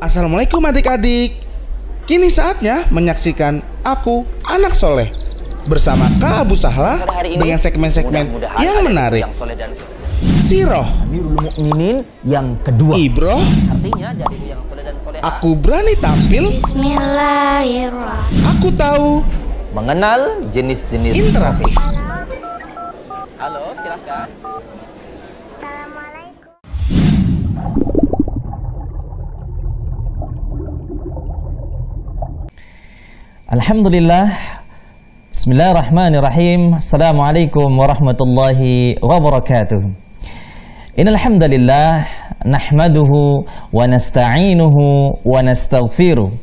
Assalamualaikum adik-adik. Kini saatnya menyaksikan Aku Anak Soleh bersama Kak Abu Sahla dengan segmen-segmen yang menarik. Siroh, Amirul Mukminin yang kedua. Ibroh, Artinya jadi yang soleh dan soleha. Aku Berani Tampil. Bismillahirrahmanirrahim. Aku Tahu. Mengenal jenis-jenis Interaktif. Halo, silahkan. Alhamdulillah. Bismillahirrahmanirrahim. Assalamualaikum warahmatullahi wabarakatuh. Innal hamdalillah nahmaduhu wa nasta'inuhu wa nastaghfiruh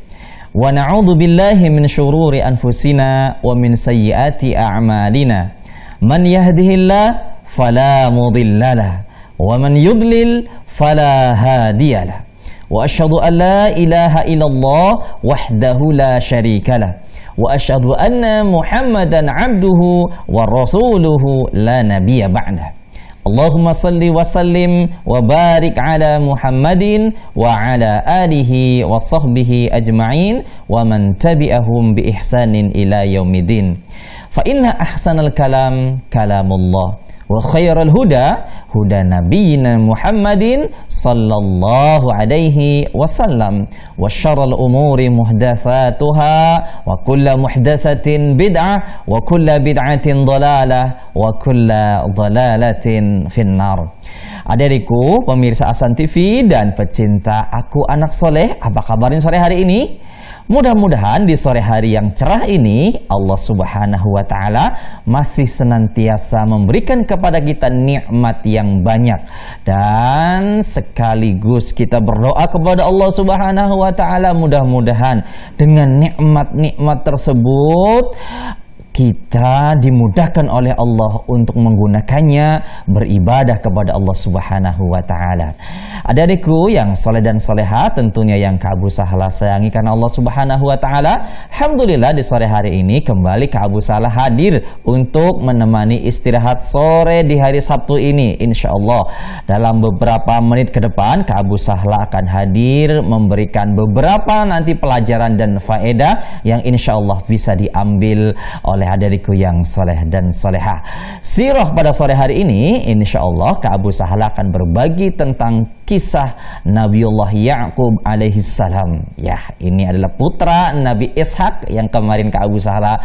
wa na'udzu billahi min syururi anfusina wa min sayyiati a'malina. Man yahdihillah fala mudhillalah wa man yudlil fala hadiyalah. Wa asyhadu an la ilaha illallah wahdahu la syarikalah wa asyhadu anna Muhammadan abduhu wa rasuluhu la nabiyya ba'dah. Allahumma salli wa sallim wa barik ala Muhammadin wa ala alihi wa sahbihi ajma'in wa man tabi'ahum bi ihsanin ila yaumiddin. Fa inna ahsanal kalam kalamullah wa khairal huda huda nabiyyina Muhammadin sallallahu alaihi wasallam wa syarrul umuri muhdatsatuha wa kullu muhdatsatin bid'ah wa kullu bid'atin dhalalah wa kullu dhalalatin finnar. Adik-adikku pemirsa Ahsan TV dan pecinta Aku Anak Soleh, apa kabarnya sore hari ini? Mudah-mudahan di sore hari yang cerah ini Allah Subhanahu wa Ta'ala masih senantiasa memberikan kepada kita nikmat yang banyak, dan sekaligus kita berdoa kepada Allah Subhanahu wa Ta'ala mudah-mudahan dengan nikmat-nikmat tersebut kita dimudahkan oleh Allah untuk menggunakannya beribadah kepada Allah Subhanahu wa Ta'ala. Adik-adikku yang soleh dan soleha, tentunya yang Kak Abu Sahla sayangi karena Allah Subhanahu wa Ta'ala. Alhamdulillah di sore hari ini kembali Kak Abu Sahla hadir untuk menemani istirahat sore di hari Sabtu ini. Insya Allah dalam beberapa menit ke depan Kak Abu Sahla akan hadir memberikan beberapa nanti pelajaran dan faedah yang insya Allah bisa diambil oleh adik-adikku yang soleh dan soleha. Sirah pada sore hari ini insya Allah Kak Abu Sahla akan berbagi tentang kisah Nabiullah Ya'qub alaihissalam. Ya, ini adalah putra Nabi Ishak yang kemarin Kak Abu Sahla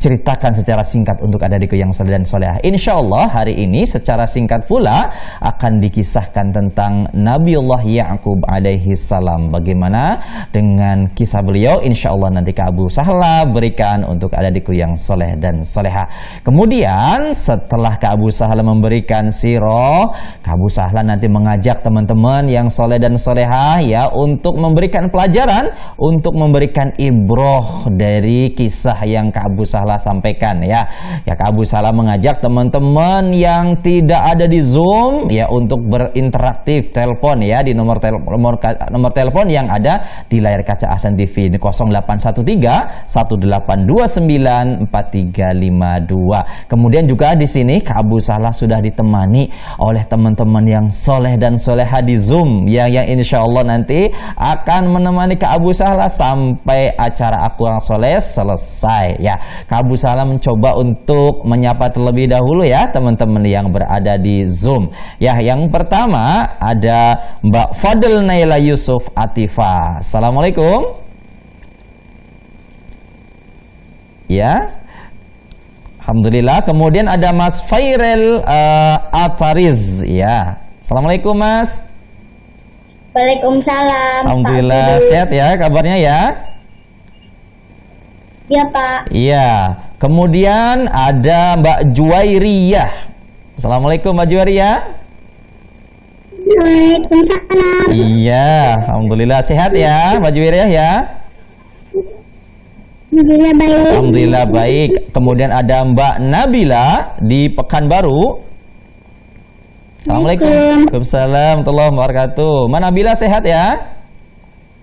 ceritakan secara singkat untuk adik-adikku yang soleh dan soleha. Insya Allah hari ini secara singkat pula akan dikisahkan tentang Nabiullah Ya'qub alaihissalam. Bagaimana dengan kisah beliau? Insya Allah nanti Kak Abu Sahla berikan untuk adik-adikku yang soleh dan soleha. Kemudian setelah Kak Abu Sahla memberikan sirah, Kak Abu Sahla nanti mengajak teman-teman yang soleh dan soleha ya untuk memberikan pelajaran, untuk memberikan ibroh dari kisah yang Kak Abu Sahla sampaikan ya. Ya, Kak Abu Sahla mengajak teman-teman yang tidak ada di Zoom ya untuk berinteraktif telepon ya di nomor telepon yang ada di layar kaca Ahsan TV di 0813 1829 4352. Kemudian juga di sini Kak Abu Sahla sudah ditemani oleh teman-teman yang soleh dan soleha di Zoom yang insya Allah nanti akan menemani Kak Abu Sahla sampai acara Aku Anak Soleh selesai ya. Kak Abu Sahla mencoba untuk menyapa terlebih dahulu ya teman-teman yang berada di Zoom. Ya, yang pertama ada Mbak Fadl Naila Yusuf Atifa. Assalamualaikum. Ya. Alhamdulillah. Kemudian ada Mas Fairel Atariz ya. Assalamualaikum Mas. Waalaikumsalam. Alhamdulillah sehat ya kabarnya ya. Ya Pak. Iya. Kemudian ada Mbak Juwairiyah. Assalamualaikum Mbak Juwairiyah. Waalaikumsalam. Iya. Alhamdulillah sehat ya Mbak Juwairiyah ya. Alhamdulillah baik. Alhamdulillah baik. Kemudian ada Mbak Nabila di Pekanbaru. Assalamualaikum. Waalaikumsalam warahmatullahi wabarakatuh. Mbak Nabila sehat ya?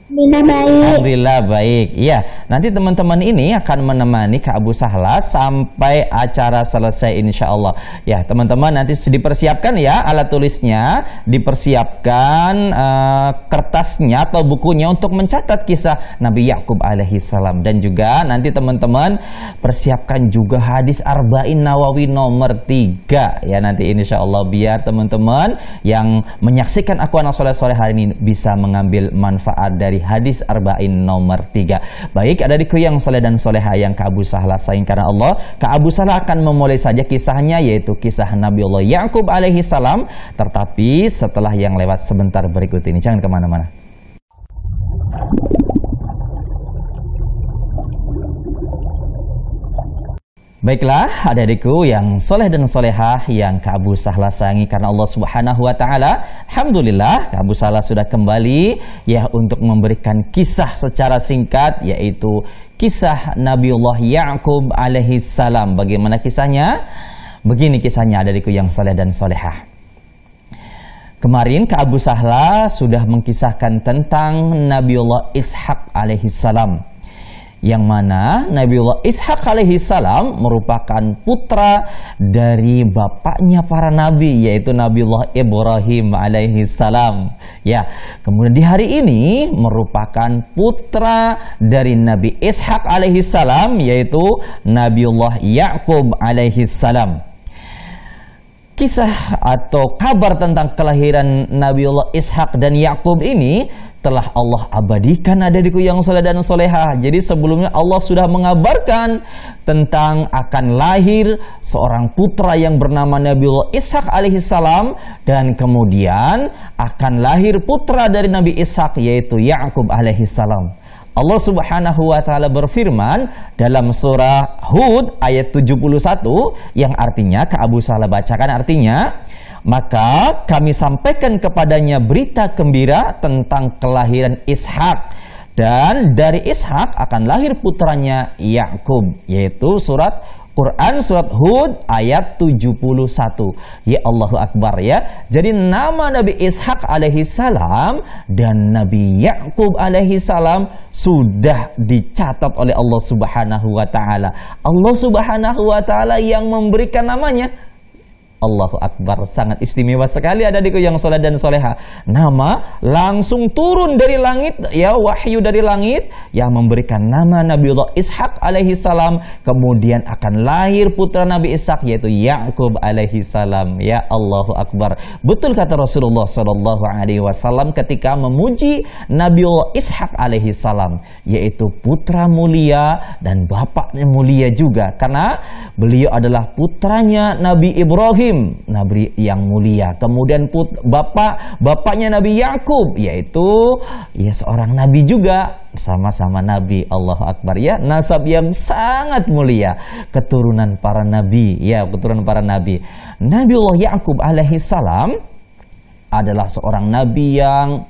Alhamdulillah baik. Alhamdulillah baik. Ya, nanti teman-teman ini akan menemani Kak Abu Sahla sampai acara selesai insya Allah. Ya, teman-teman nanti dipersiapkan ya alat tulisnya, dipersiapkan kertasnya atau bukunya untuk mencatat kisah Nabi Yakub alaihi salam, dan juga nanti teman-teman persiapkan juga hadis Arba'in Nawawi nomor 3 ya nanti insya Allah, biar teman-teman yang menyaksikan Aku Anak Soleh sore hari ini bisa mengambil manfaat dari hadis Arba'in nomor 3. Baik, adikku yang soleh dan soleha yang Kak Abu Sahla sayang karena Allah, Kak Abu Sahla akan memulai saja kisahnya, yaitu kisah Nabiullah Yakub alaihi salam, tetapi setelah yang lewat sebentar berikut ini. Jangan kemana-mana. Baiklah, adik-adikku yang soleh dan solehah yang Kak Abu Sahla sayangi karena Allah Subhanahu wa Ta'ala. Alhamdulillah, Kak Abu Sahla sudah kembali ya untuk memberikan kisah secara singkat, yaitu kisah Nabiullah Yakub alaihi salam. Bagaimana kisahnya? Begini kisahnya, adik-adikku yang soleh dan solehah. Kemarin Kak Abu Sahla sudah mengkisahkan tentang Nabiullah Ishak alaihi salam, yang mana Nabiullah Ishak alaihi salam merupakan putra dari bapaknya para nabi, yaitu Nabiullah Ibrahim alaihi salam. Ya, kemudian di hari ini merupakan putra dari Nabi Ishak alaihi salam, yaitu Nabiullah Yakub alaihi salam. Kisah atau kabar tentang kelahiran Nabiullah Ishak dan Yakub ini telah Allah abadikan, adikku yang soleh dan soleha. Jadi sebelumnya Allah sudah mengabarkan tentang akan lahir seorang putra yang bernama Nabiullah Ishak alaihi salam, dan kemudian akan lahir putra dari Nabi Ishak, yaitu Yakub alaihi salam. Allah Subhanahu wa Ta'ala berfirman dalam surah Hud ayat 71, yang artinya Kak Abu Sahla bacakan artinya, maka kami sampaikan kepadanya berita gembira tentang kelahiran Ishak, dan dari Ishak akan lahir putranya Yakub, yaitu surat Quran surat Hud ayat 71. Ya Allahu Akbar ya. Jadi nama Nabi Ishak alaihi salam dan Nabi Yakub alaihi salam sudah dicatat oleh Allah Subhanahu wa Ta'ala. Allah Subhanahu wa Ta'ala yang memberikan namanya. Allahu Akbar, sangat istimewa sekali adikku yang soleh dan soleha. Nama langsung turun dari langit, ya, wahyu dari langit yang memberikan nama Nabiullah Ishak alaihi salam, kemudian akan lahir putra Nabi Ishak yaitu Yakub alaihi salam. Ya Allahu Akbar. Betul kata Rasulullah sallallahu alaihi wasallam ketika memuji Nabiullah Ishak alaihi salam, yaitu putra mulia dan bapaknya mulia juga, karena beliau adalah putranya Nabi Ibrahim, Nabi yang mulia. Kemudian bapaknya Nabi Yakub, yaitu ya seorang nabi juga, sama-sama nabi. Allahu Akbar ya, nasab yang sangat mulia, keturunan para nabi ya, keturunan para nabi. Nabiullah Yakub alaihi salam adalah seorang nabi yang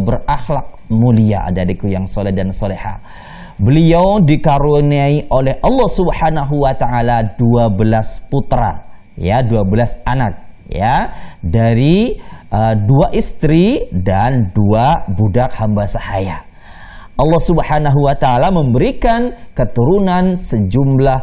berakhlak mulia, adikku yang soleh dan soleha. Beliau dikaruniai oleh Allah Subhanahu wa Ta'ala 12 putra, ya, 12 anak ya, dari 2 istri dan 2 budak hamba sahaya. Allah Subhanahu wa Ta'ala memberikan keturunan sejumlah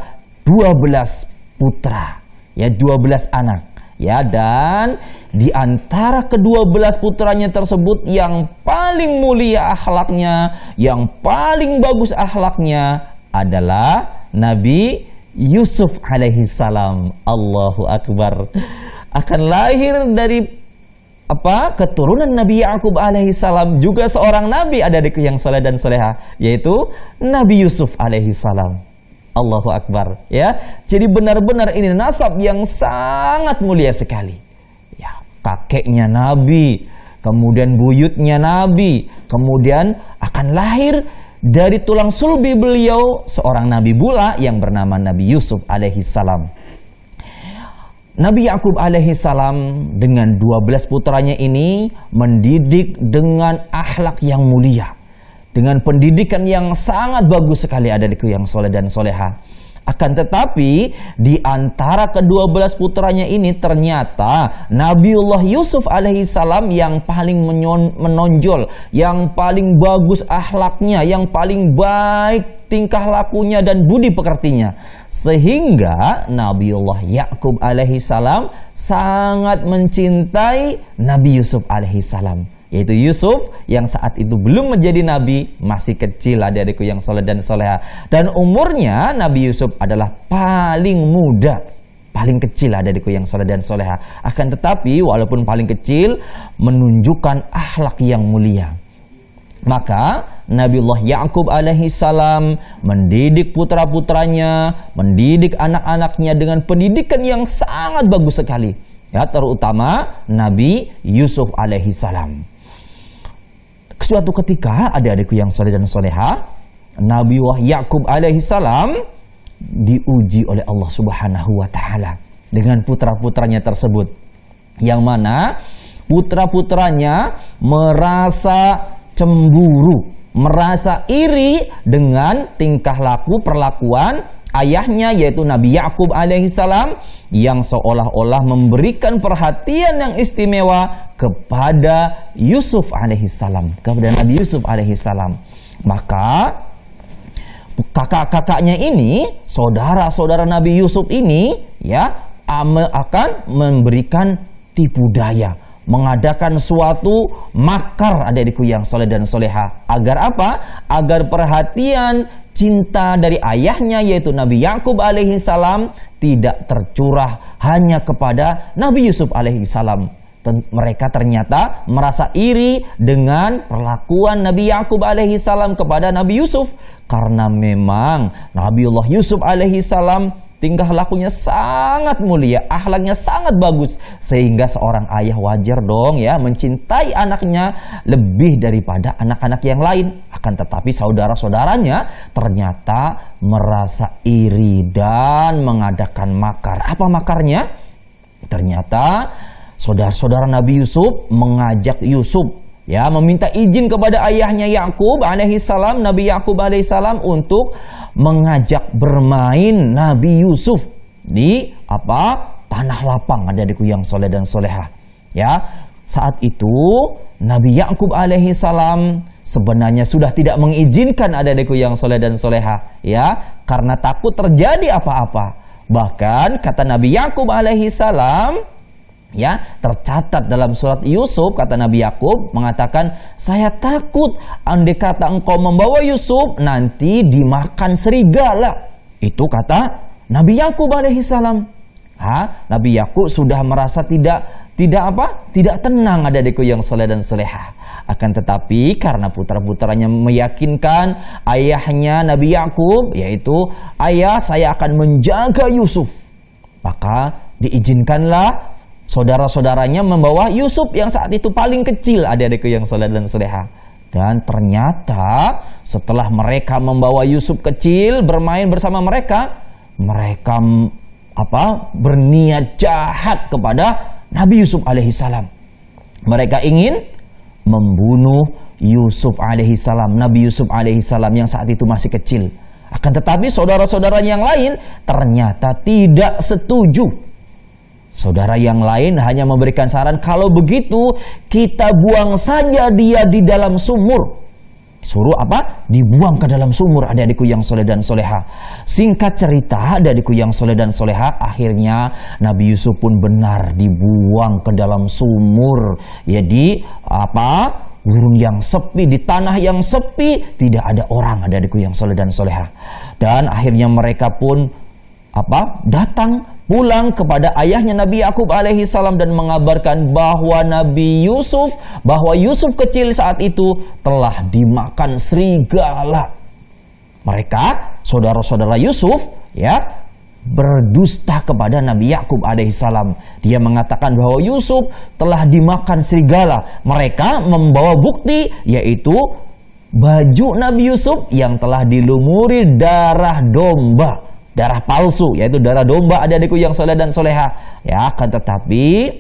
12 putra, ya, 12 anak ya, dan di antara ke-12 putranya tersebut yang paling mulia akhlaknya, yang paling bagus akhlaknya adalah Nabi Yusuf alaihi salam. Allahu Akbar. Akan lahir dari keturunan Nabi Yakub alaihi salam juga seorang nabi, adikku yang soleh dan soleha, yaitu Nabi Yusuf alaihi salam. Allahu Akbar ya. Jadi benar-benar ini nasab yang sangat mulia sekali. Ya, kakeknya nabi, kemudian buyutnya nabi, kemudian akan lahir dari tulang sulbi beliau seorang nabi pula yang bernama Nabi Yusuf alaihi salam. Nabi Yakub alaihi salam dengan 12 putranya ini mendidik dengan akhlak yang mulia, dengan pendidikan yang sangat bagus sekali, adikku yang soleh dan soleha. Akan tetapi di antara ke-12 putranya ini ternyata Nabiullah Yusuf alaihissalam yang paling menonjol, yang paling bagus akhlaknya, yang paling baik tingkah lakunya dan budi pekertinya. Sehingga Nabiullah Yakub alaihissalam sangat mencintai Nabi Yusuf alaihissalam. Yaitu Yusuf yang saat itu belum menjadi nabi, masih kecil adik-adikku yang soleh dan soleha. Dan umurnya Nabi Yusuf adalah paling muda, paling kecil adik-adikku yang soleh dan soleha. Akan tetapi walaupun paling kecil menunjukkan akhlak yang mulia. Maka Nabiullah Yakub alaihissalam mendidik putra-putranya, mendidik anak-anaknya dengan pendidikan yang sangat bagus sekali. Ya, terutama Nabi Yusuf alaihissalam. Suatu ketika adik-adikku yang soleh dan soleha, Nabiullah Yakub alaihissalam diuji oleh Allah Subhanahu wa Ta'ala dengan putra-putranya tersebut, yang mana putra-putranya merasa cemburu, merasa iri dengan tingkah laku perlakuan ayahnya, yaitu Nabi Yakub alaihissalam, yang seolah-olah memberikan perhatian yang istimewa kepada Yusuf alaihissalam, kepada Nabi Yusuf alaihissalam. Maka kakak-kakaknya ini, saudara-saudara Nabi Yusuf ini, ya, akan memberikan tipu daya, mengadakan suatu makar adik-adikku yang soleh dan soleha. Agar apa? Agar perhatian cinta dari ayahnya, yaitu Nabi Yakub alaihissalam, tidak tercurah hanya kepada Nabi Yusuf alaihissalam. Mereka ternyata merasa iri dengan perlakuan Nabi Yakub alaihissalam kepada Nabi Yusuf, karena memang Nabiullah Yusuf alaihissalam tingkah lakunya sangat mulia, akhlaknya sangat bagus, sehingga seorang ayah wajar dong ya mencintai anaknya lebih daripada anak-anak yang lain. Akan tetapi saudara-saudaranya ternyata merasa iri dan mengadakan makar. Apa makarnya? Ternyata saudara-saudara Nabi Yusuf mengajak Yusuf, ya, meminta izin kepada ayahnya Yakub alaihissalam, Nabi Yakub alaihissalam, untuk mengajak bermain Nabi Yusuf di tanah lapang adik-adikku yang soleh dan soleha. Ya, saat itu Nabi Yakub alaihissalam sebenarnya sudah tidak mengizinkan adik-adikku yang soleh dan soleha, ya, karena takut terjadi apa-apa. Bahkan kata Nabi Yakub alaihissalam, ya, tercatat dalam surat Yusuf, kata Nabi Yakub mengatakan, saya takut andai kata engkau membawa Yusuf nanti dimakan serigala. Itu kata Nabi Yakub alaihissalam. Nabi Yakub sudah merasa tidak tenang adik-adikku yang soleh dan soleha. Akan tetapi karena putra-putranya meyakinkan ayahnya Nabi Yakub, yaitu, ayah, saya akan menjaga Yusuf, maka diizinkanlah saudara-saudaranya membawa Yusuf yang saat itu paling kecil adik-adikku yang soleh dan soleha. Dan ternyata setelah mereka membawa Yusuf kecil bermain bersama mereka berniat jahat kepada Nabi Yusuf alaihissalam. Mereka ingin membunuh Yusuf alaihissalam, Nabi Yusuf alaihissalam yang saat itu masih kecil. Akan tetapi saudara-saudaranya yang lain ternyata tidak setuju. Saudara yang lain hanya memberikan saran, kalau begitu kita buang saja dia di dalam sumur. Suruh dibuang ke dalam sumur adik-adikku yang soleh dan soleha. Singkat cerita adik-adikku yang soleh dan soleha, akhirnya Nabi Yusuf pun benar dibuang ke dalam sumur. Jadi gurun yang sepi, di tanah yang sepi, tidak ada orang adik-adikku yang soleh dan soleha. Dan akhirnya mereka pun datang pulang kepada ayahnya Nabi Yakub alaihissalam dan mengabarkan bahwa bahwa Yusuf kecil saat itu telah dimakan serigala. Mereka, saudara-saudara Yusuf, ya, berdusta kepada Nabi Yakub alaihissalam. Dia mengatakan bahwa Yusuf telah dimakan serigala. Mereka membawa bukti, yaitu baju Nabi Yusuf yang telah dilumuri darah domba, darah palsu, yaitu darah domba adik-adikku yang soleh dan soleha. Ya, akan tetapi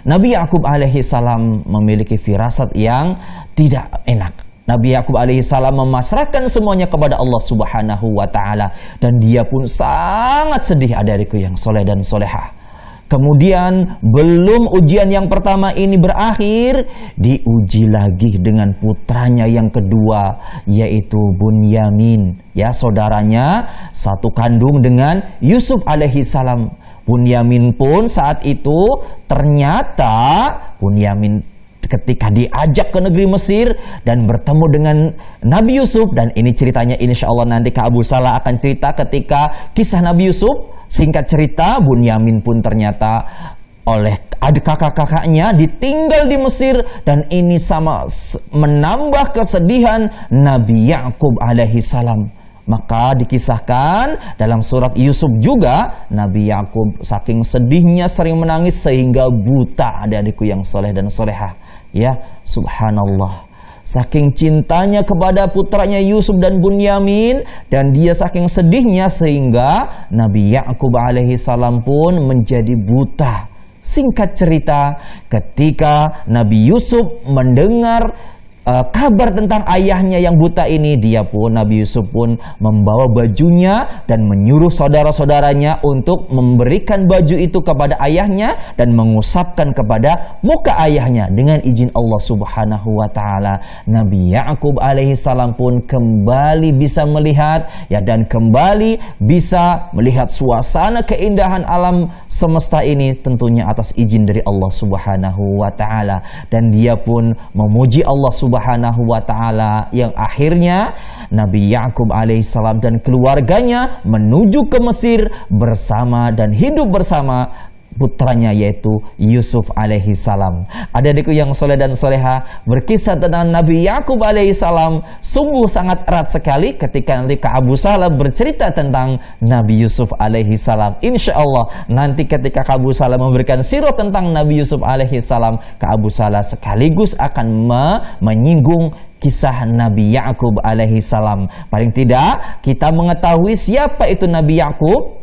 Nabi Yakub alaihissalam memiliki firasat yang tidak enak. Nabi Yakub alaihissalam memasrahkan semuanya kepada Allah Subhanahu wa ta'ala. Dan dia pun sangat sedih, adik-adikku yang soleh dan solehah. Kemudian belum ujian yang pertama ini berakhir, diuji lagi dengan putranya yang kedua, yaitu Bunyamin, ya, saudaranya satu kandung dengan Yusuf alaihissalam. Bunyamin pun saat itu ternyata Bunyamin ketika diajak ke negeri Mesir dan bertemu dengan Nabi Yusuf, dan ini ceritanya insya Allah nanti Kak Abu Salah akan cerita ketika kisah Nabi Yusuf. Singkat cerita, Bunyamin pun ternyata oleh kakak-kakaknya ditinggal di Mesir, dan ini sama menambah kesedihan Nabi Yakub alaihissalam. Maka dikisahkan dalam surat Yusuf juga, Nabi Yakub saking sedihnya sering menangis sehingga buta, adik-adikku yang soleh dan solehah. Ya, subhanallah. Saking cintanya kepada putranya Yusuf dan Bunyamin, dan dia saking sedihnya sehingga Nabi Yakub alaihissalam pun menjadi buta. Singkat cerita, ketika Nabi Yusuf mendengar kabar tentang ayahnya yang buta ini, Nabi Yusuf pun membawa bajunya dan menyuruh saudara-saudaranya untuk memberikan baju itu kepada ayahnya dan mengusapkan kepada muka ayahnya dengan izin Allah Subhanahu wa ta'ala. Nabi Yakub alaihissalam pun kembali bisa melihat, ya, dan kembali bisa melihat suasana keindahan alam semesta ini, tentunya atas izin dari Allah Subhanahu wa ta'ala. Dan dia pun memuji Allah Subhanahu wa ta'ala, yang akhirnya Nabi Yakub alaihissalam dan keluarganya menuju ke Mesir bersama dan hidup bersama putranya yaitu Yusuf alaihissalam. Adik-adikku yang soleh dan soleha, berkisah tentang Nabi Yakub alaihissalam sungguh sangat erat sekali ketika nanti Kak Abu Salah bercerita tentang Nabi Yusuf alaihissalam. Insya Allah nanti ketika Kak Abu Salah memberikan sirah tentang Nabi Yusuf alaihissalam, Kak Abu Salah sekaligus akan menyinggung kisah Nabi Yakub alaihissalam. Paling tidak kita mengetahui siapa itu Nabi Yakub,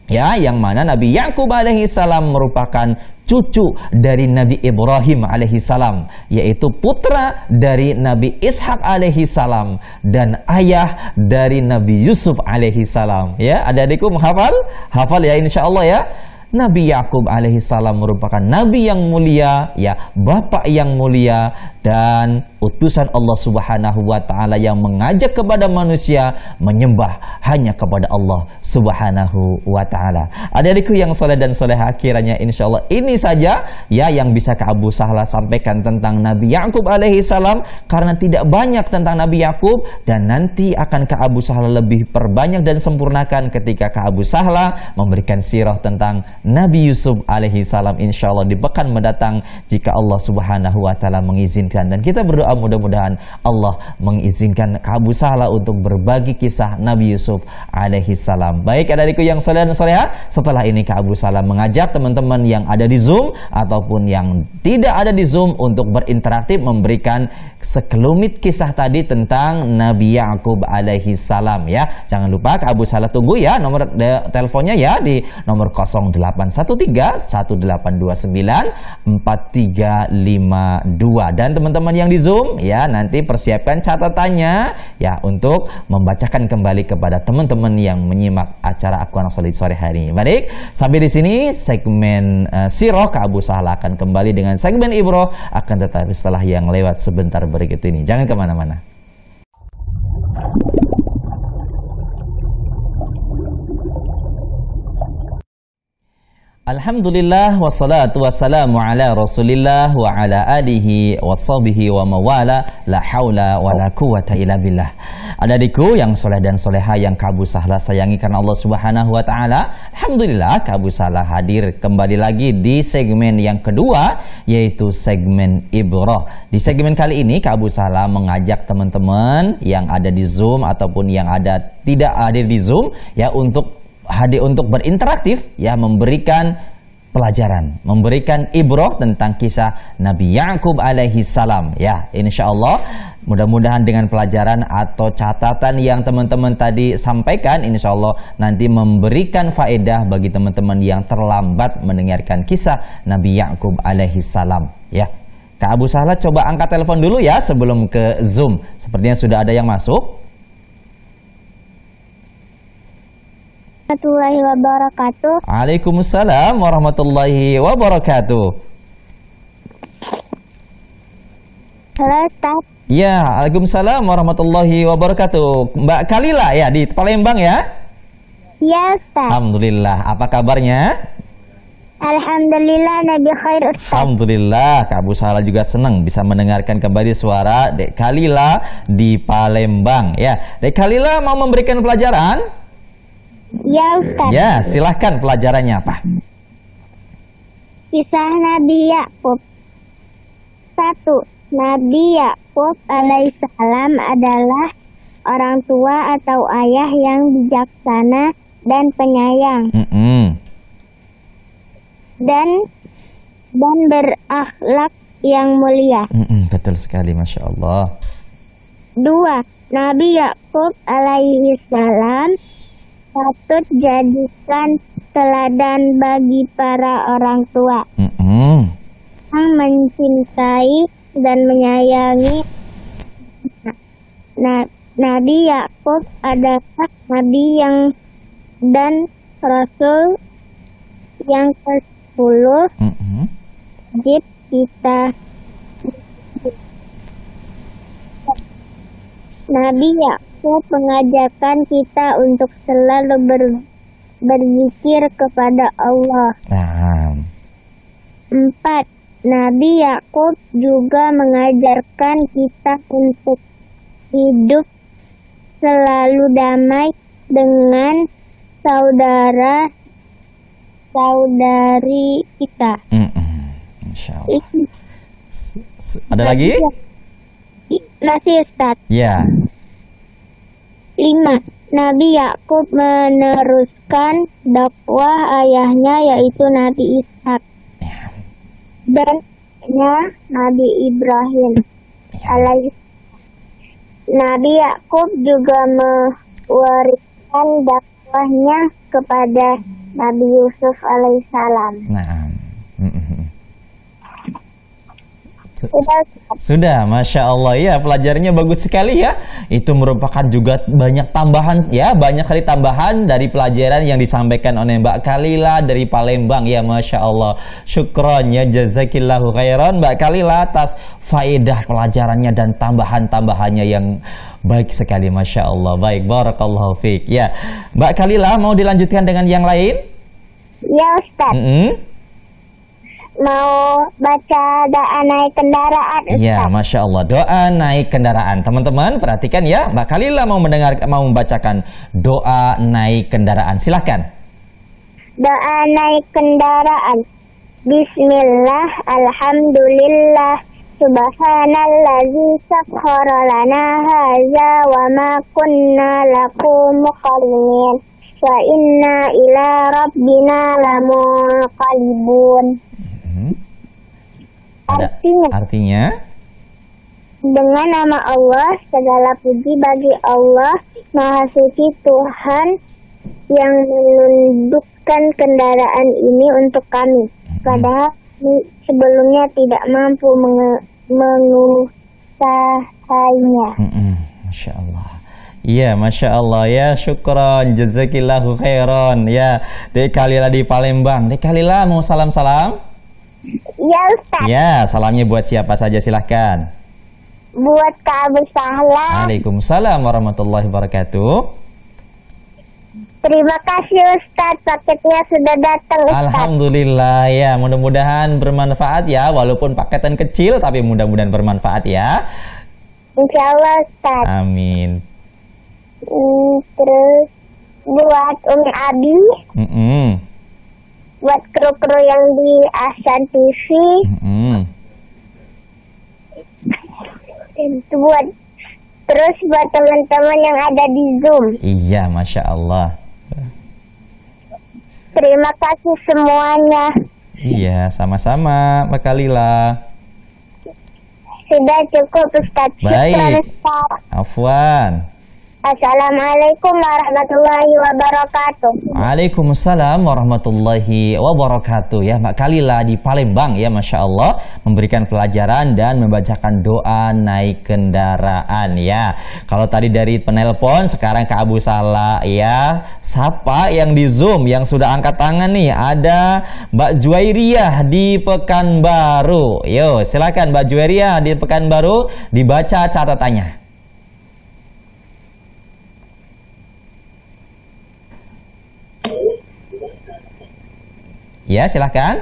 ya, yang mana Nabi Yakub alaihissalam merupakan cucu dari Nabi Ibrahim alaihissalam, yaitu putra dari Nabi Ishak alaihissalam dan ayah dari Nabi Yusuf alaihissalam. Ya, adik-adikku menghafal? Hafal ya insyaallah ya. Nabi Yakub alaihissalam merupakan nabi yang mulia, ya, bapak yang mulia, dan utusan Allah Subhanahu wa ta'ala yang mengajak kepada manusia menyembah hanya kepada Allah Subhanahu wa ta'ala. Adik-adikku yang soleh dan soleha, kiranya insya Allah ini saja, ya, yang bisa Kak Abu Salah sampaikan tentang Nabi Yakub alaihissalam, karena tidak banyak tentang Nabi Yakub, dan nanti akan Kak Abu Salah lebih perbanyak dan sempurnakan ketika Kak Abu Salah memberikan sirah tentang Nabi Yusuf alaihissalam, insya Allah di pekan mendatang jika Allah Subhanahu wa ta'ala mengizinkan. Dan kita berdoa mudah-mudahan Allah mengizinkan Kak Abu Salah untuk berbagi kisah Nabi Yusuf alaihissalam. Baik adik-adikku yang soleh dan soleha, setelah ini Kak Abu Salah mengajak teman-teman yang ada di Zoom ataupun yang tidak ada di Zoom untuk berinteraksi, memberikan sekelumit kisah tadi tentang Nabi Yakub alaihissalam, ya. Jangan lupa Kak Abu Salah tunggu ya nomor teleponnya ya di nomor 0813-1829-4352. Dan teman-teman yang di Zoom, ya, nanti persiapkan catatannya, ya, untuk membacakan kembali kepada teman-teman yang menyimak acara Aku Anak Soleh sore hari ini. Baik, sampai di sini segmen Sirah. Kak Abu Salah akan kembali dengan segmen Ibroh, akan tetapi setelah yang lewat sebentar berikut ini. Jangan kemana-mana. Alhamdulillah wassalatu wassalamu ala Rasulillah wa ala alihi washabihi wa mawala, la haula wa la quwata illa billah. Adik-adikku yang soleh dan soleha yang Kak Abu Salah sayangi karena Allah Subhanahu wa ta'ala, alhamdulillah Kak Abu Salah hadir kembali lagi di segmen yang kedua, yaitu segmen Ibroh. Di segmen kali ini Kak Abu Salah mengajak teman-teman yang ada di Zoom ataupun yang tidak hadir di Zoom, ya, untuk hadir untuk berinteraktif, ya, memberikan pelajaran, memberikan ibroh tentang kisah Nabi Yakub alaihissalam, ya. Insya Allah mudah-mudahan dengan pelajaran atau catatan yang teman-teman tadi sampaikan, insya Allah nanti memberikan faedah bagi teman-teman yang terlambat mendengarkan kisah Nabi Yakub alaihissalam, ya. Kak Abu Sahla coba angkat telepon dulu ya sebelum ke Zoom. Sepertinya sudah ada yang masuk. Warahmatullahi wabarakatuh. Waalaikumsalam warahmatullahi wabarakatuh. Halo Ustaz. Ya, Waalaikumsalam warahmatullahi wabarakatuh. Mbak Kalila ya di Palembang ya? Ya Ustaz. Alhamdulillah. Apa kabarnya? Alhamdulillah Nabi khair Ustaz. Alhamdulillah, Kak Abu Sahla juga senang bisa mendengarkan kembali suara Dek Kalila di Palembang ya. Dek Kalila mau memberikan pelajaran? Ya Ustaz. Ya, silahkan pelajarannya apa? Kisah Nabi Yakub. 1. Nabi Yakub alaihissalam adalah orang tua atau ayah yang bijaksana dan penyayang dan berakhlak yang mulia. Betul sekali, Masya Allah. 2. Nabi Yakub alaihissalam patut jadikan teladan bagi para orang tua yang mencintai dan menyayangi. Nabi Yakub adalah nabi yang dan rasul yang ke-10. Wajib kita Nabi Yakub mengajarkan kita untuk selalu berzikir kepada Allah. 4. Nabi Yakub juga mengajarkan kita untuk hidup selalu damai dengan saudara-saudari kita. Insya Allah. Ada lagi? Masih Ustaz. Ya. 5. Nabi Yakub meneruskan dakwah ayahnya yaitu Nabi Ishak dan Nabi Ibrahim Nabi Yakub juga mewariskan dakwahnya kepada Nabi Yusuf alaihissalam. Sudah, Masya Allah ya, pelajarannya bagus sekali ya. Itu merupakan juga banyak tambahan ya, banyak kali tambahan dari pelajaran yang disampaikan oleh Mbak Kalila dari Palembang ya, Masya Allah. Syukron ya, jazakillahu khairan Mbak Kalila atas faedah pelajarannya dan tambahan-tambahannya yang baik sekali, Masya Allah. Baik, barakallahu fiik ya. Mbak Kalila mau dilanjutkan dengan yang lain? Ya Ustaz. Mau baca doa naik kendaraan Ustaz. Ya, Masya Allah, doa naik kendaraan. Teman-teman perhatikan ya, Mbak Kalila mau membacakan doa naik kendaraan. Silahkan. Doa naik kendaraan. Bismillah, alhamdulillah, subhanallazi sakhkhara lana hadza wa ma kunna lahu muqrinin wa inna ila rabbina lamunqalibun. Artinya dengan nama Allah, segala puji bagi Allah, Maha Suci Tuhan yang menundukkan kendaraan ini untuk kami. Padahal sebelumnya tidak mampu mengusahainya. Masya Allah. Iya, Masya Allah ya, syukron, jazakillahu khairan ya. Dek Kalila di Palembang. Dek Kalila mau salam-salam? Ya Ustaz. Ya, salamnya buat siapa saja silahkan. Buat Kak Abu Sahla. Waalaikumsalam warahmatullahi wabarakatuh. Terima kasih Ustaz, paketnya sudah datang Ustaz. Alhamdulillah ya, mudah-mudahan bermanfaat ya, walaupun paketan kecil tapi mudah-mudahan bermanfaat ya. Insya Allah Ustaz. Amin. Terus buat Umi Abi. Buat kru-kru yang di Ahsan TV. Terus buat teman-teman yang ada di Zoom. Iya, Masya Allah. Terima kasih semuanya. Iya, sama-sama Mbak Kalila. Sudah cukup Ustaz. Baik. Afwan. Assalamualaikum warahmatullahi wabarakatuh. Waalaikumsalam warahmatullahi wabarakatuh. Ya, Mbak Kalila di Palembang ya, Masya Allah, memberikan pelajaran dan membacakan doa naik kendaraan ya. Kalau tadi dari penelpon, sekarang ke Abu Sala ya. Siapa yang di Zoom yang sudah angkat tangan nih? Ada Mbak Juwairiyah di Pekanbaru. Yo, silakan Mbak Juwairiyah di Pekanbaru, dibaca catatannya. Ya, silakan.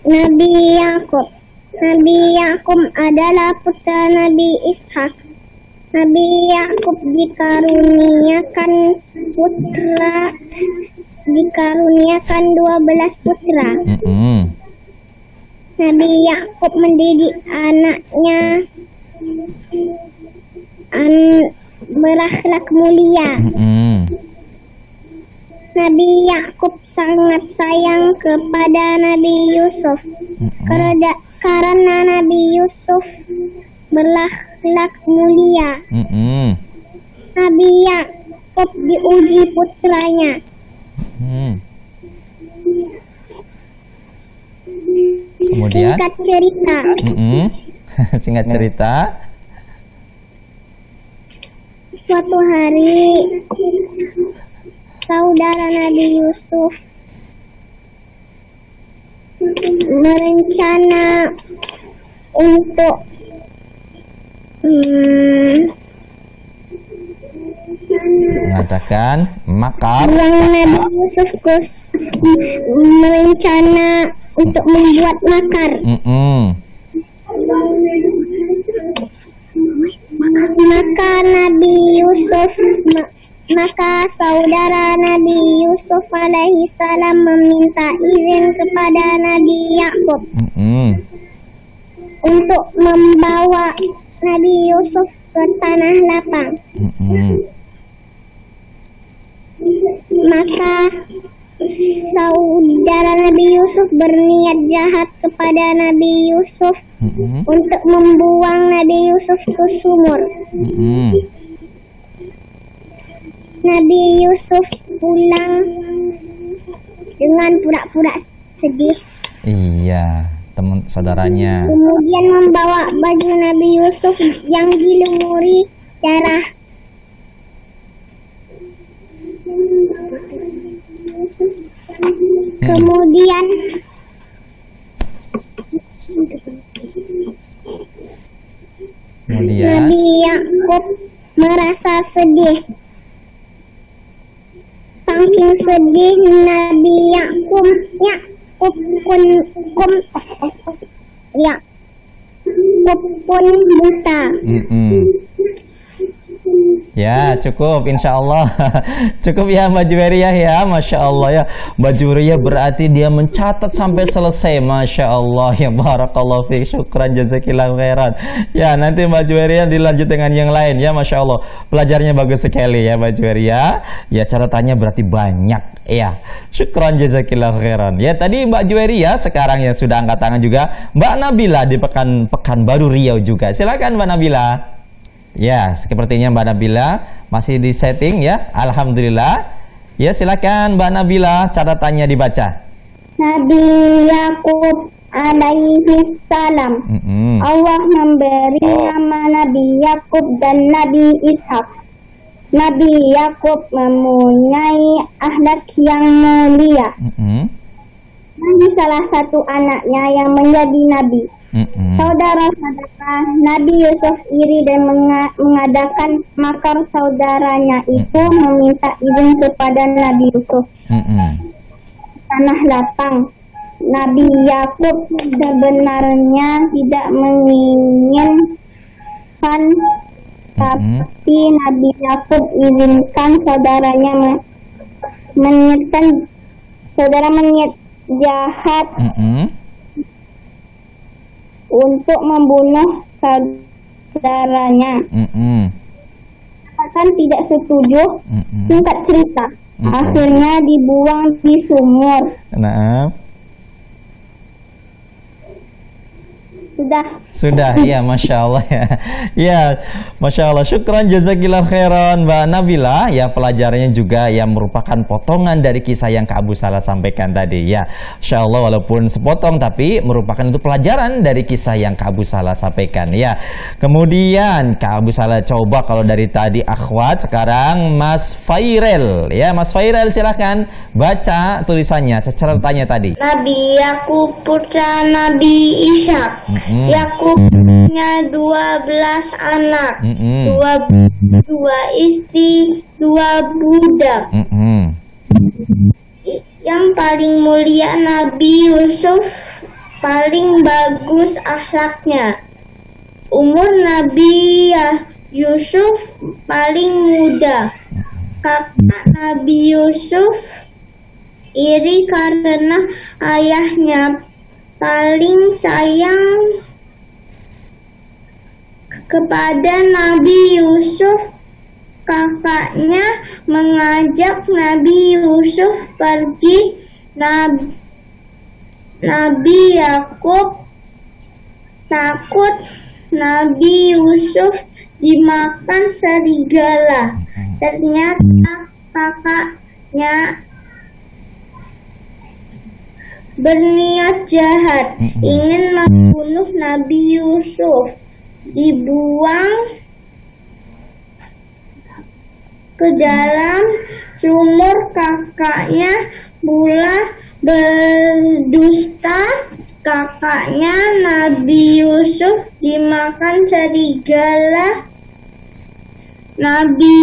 Nabi Yakub. Nabi Yakub adalah putra Nabi Ishak. Nabi Yakub dikaruniakan 12 putra. Nabi Yakub mendidik anaknya berakhlak mulia. Nabi Yakub sangat sayang kepada Nabi Yusuf karena Nabi Yusuf berakhlak mulia. Nabi Yakub diuji putranya. Kemudian Singkat cerita. Singkat cerita. Suatu hari saudara Nabi Yusuf berencana untuk mengadakan makar. Nabi Yusuf berencana untuk membuat makar. Maka saudara Nabi Yusuf alaihi salam meminta izin kepada Nabi Yakub untuk membawa Nabi Yusuf ke tanah lapang. Maka saudara Nabi Yusuf berniat jahat kepada Nabi Yusuf untuk membuang Nabi Yusuf ke sumur. Nabi Yusuf pulang dengan pura-pura sedih. Iya, teman saudaranya. Kemudian membawa baju Nabi Yusuf yang dilumuri darah. Kemudian Nabi Yakub merasa sedih. Saking sedih Nabi Yakub pun buta. Ya, cukup insya Allah. Cukup ya Mbak Juwairiyah ya, Masya Allah ya. Mbak Juwairiyah berarti dia mencatat sampai selesai, Masya Allah ya. Barakallahu fiik, syukran jazakillahu khairan. Ya, nanti Mbak Juwairiyah dilanjut dengan yang lain ya, Masya Allah. Pelajarnya bagus sekali ya Mbak Juwairiyah. Ya, catatannya berarti banyak ya. Syukran jazakillahu khairan. Ya, tadi Mbak Juwairiyah, sekarang yang sudah angkat tangan juga Mbak Nabila di Pekanbaru Riau juga. Silakan Mbak Nabila. Ya, sepertinya Mbak Nabila masih di setting ya. Alhamdulillah. Ya, silakan Mbak Nabila, catatannya dibaca. Nabi Yakub alaihi salam. Allah memberi nama Nabi Yakub dan Nabi Ishak. Nabi Yakub mempunyai akhlak yang mulia. Bagi salah satu anaknya yang menjadi nabi. Saudara-saudara Nabi Yusuf iri dan mengadakan makar. Saudaranya itu meminta izin kepada Nabi Yusuf tanah lapang. Nabi Yakub sebenarnya tidak menginginkan, tapi Nabi Yakub izinkan saudaranya meniatkan jahat untuk membunuh saudaranya. Akan tidak setuju. Singkat cerita, akhirnya dibuang di sumur. Sudah, ya, Masya Allah ya. Ya, Masya Allah. Syukran jazakillah khairan Mbak Nabila. Ya, pelajarannya juga yang merupakan potongan dari kisah yang Kak Abu Salah sampaikan tadi. Ya, Masya Allah, walaupun sepotong tapi merupakan itu pelajaran dari kisah yang Kak Abu Salah sampaikan. Ya, kemudian Kak Abu Salah coba kalau dari tadi akhwat, sekarang Mas Fairel. Ya, Mas Fairel silahkan baca tulisannya, catatannya tadi. Nabi Yakub putra Nabi Ishak. Yakub punya 12 anak, dua istri, 2 budak. Yang paling mulia Nabi Yusuf, paling bagus akhlaknya. Umur Nabi Yusuf paling muda. Kakak Nabi Yusuf iri karena ayahnya paling sayang kepada Nabi Yusuf. Kakaknya mengajak Nabi Yusuf pergi. Nabi Yakub takut Nabi Yusuf dimakan serigala. Ternyata kakaknya berniat jahat, ingin membunuh Nabi Yusuf. Dibuang ke dalam sumur. Kakaknya pula berdusta. Kakaknya Nabi Yusuf dimakan serigala. Nabi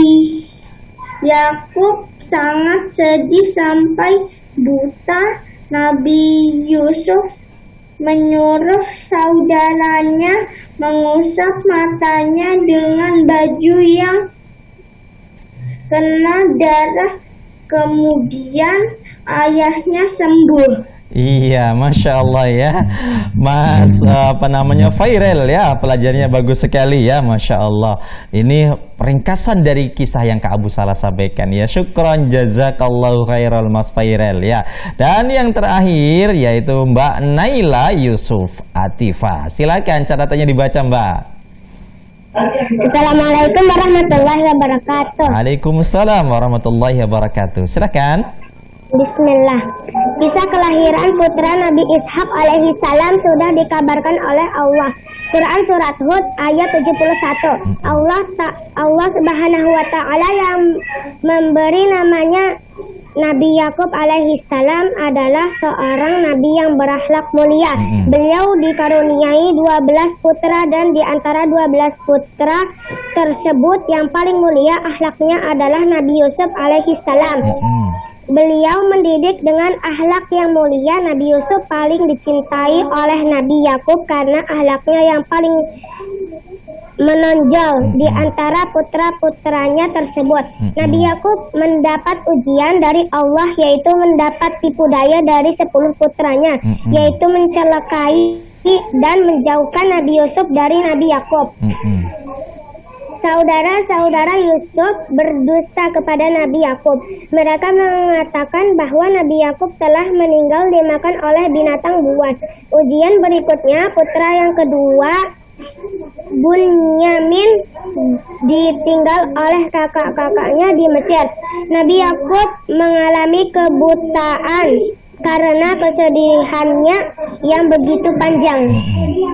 Yakub sangat sedih sampai buta. Nabi Yusuf menyuruh saudaranya mengusap matanya dengan baju yang kena darah. Kemudian ayahnya sembuh. Iya, Masya Allah ya, Mas Fairel ya, pelajarannya bagus sekali ya, Masya Allah. Ini ringkasan dari kisah yang Kak Abu Salah sampaikan ya. Syukron jazakallahu khairal Mas Fairel ya. Dan yang terakhir yaitu Mbak Naila Yusuf Atifa. Silakan catatannya dibaca Mbak. Assalamualaikum warahmatullahi wabarakatuh. Waalaikumsalam warahmatullahi wabarakatuh. Silakan. Bismillah. Kisah kelahiran putra Nabi Ishak alaihi salam sudah dikabarkan oleh Allah. Quran surat Hud ayat 71. Allah Subhanahu wa taala yang memberi namanya Nabi Yakub alaihi salam adalah seorang nabi yang berakhlak mulia. Beliau dikaruniai 12 putra dan di antara 12 putra tersebut yang paling mulia akhlaknya adalah Nabi Yusuf alaihi salam. Beliau mendidik dengan akhlak yang mulia. Nabi Yusuf paling dicintai oleh Nabi Yakub karena akhlaknya yang paling menonjol di antara putra-putranya tersebut. Nabi Yakub mendapat ujian dari Allah, yaitu mendapat tipu daya dari 10 putranya, yaitu mencelakai dan menjauhkan Nabi Yusuf dari Nabi Yakub. Saudara-saudara Yusuf berdusta kepada Nabi Yakub. Mereka mengatakan bahwa Nabi Yakub telah meninggal dimakan oleh binatang buas. Ujian berikutnya, putra yang kedua, Bunyamin, ditinggal oleh kakak-kakaknya di Mesir. Nabi Yakub mengalami kebutaan karena kesedihannya yang begitu panjang.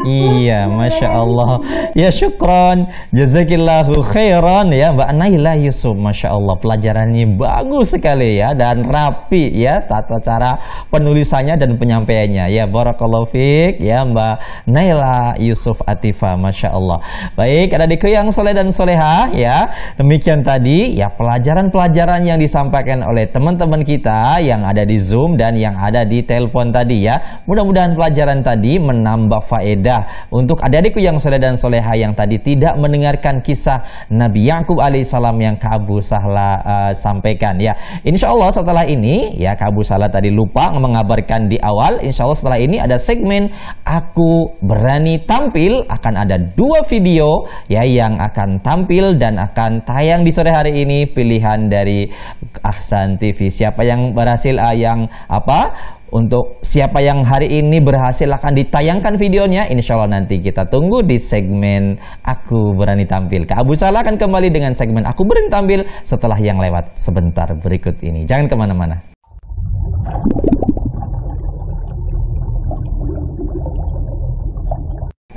Iya, Masya Allah. Ya, syukron jazakillahu khairan ya Mbak Naila Yusuf. Masya Allah, pelajarannya bagus sekali ya, dan rapi ya tata cara penulisannya dan penyampaiannya ya. Barakallahu fiik ya Mbak Naila Yusuf Atifa. Masya Allah. Baik, adik-adikku yang soleh dan solehah ya, demikian tadi ya pelajaran-pelajaran yang disampaikan oleh teman-teman kita yang ada di Zoom dan yang ada di telepon tadi ya. Mudah-mudahan pelajaran tadi menambah faedah untuk adik-adikku yang soleh dan soleha yang tadi tidak mendengarkan kisah Nabi Yakub alaihissalam yang Kak Abu Salah sampaikan ya. Insya Allah setelah ini ya, Kak Abu Salah tadi lupa mengabarkan di awal, insya Allah setelah ini ada segmen Aku Berani Tampil. Akan ada 2 video ya yang akan tampil dan akan tayang di sore hari ini, pilihan dari Ahsan TV. Siapa yang berhasil Untuk siapa yang hari ini berhasil akan ditayangkan videonya, insya Allah nanti kita tunggu di segmen Aku Berani Tampil. Kak Abu Salah akan kembali dengan segmen Aku Berani Tampil setelah yang lewat sebentar berikut ini. Jangan kemana-mana.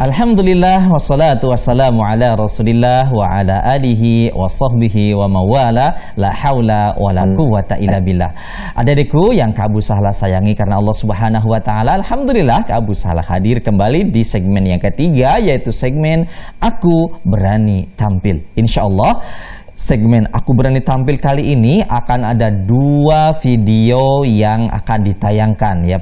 Alhamdulillah wassalatu wassalamu ala Rasulillah wa ala alihi wa sahbihi wa mawala, la haula wa la quwata illa billah. Adik-adikku yang Kak Abu Salah sayangi karena Allah Subhanahu wa taala, alhamdulillah Kak Abu Salah hadir kembali di segmen yang ketiga, yaitu segmen Aku Berani Tampil. Insyaallah segmen Aku Berani Tampil kali ini akan ada 2 video yang akan ditayangkan ya,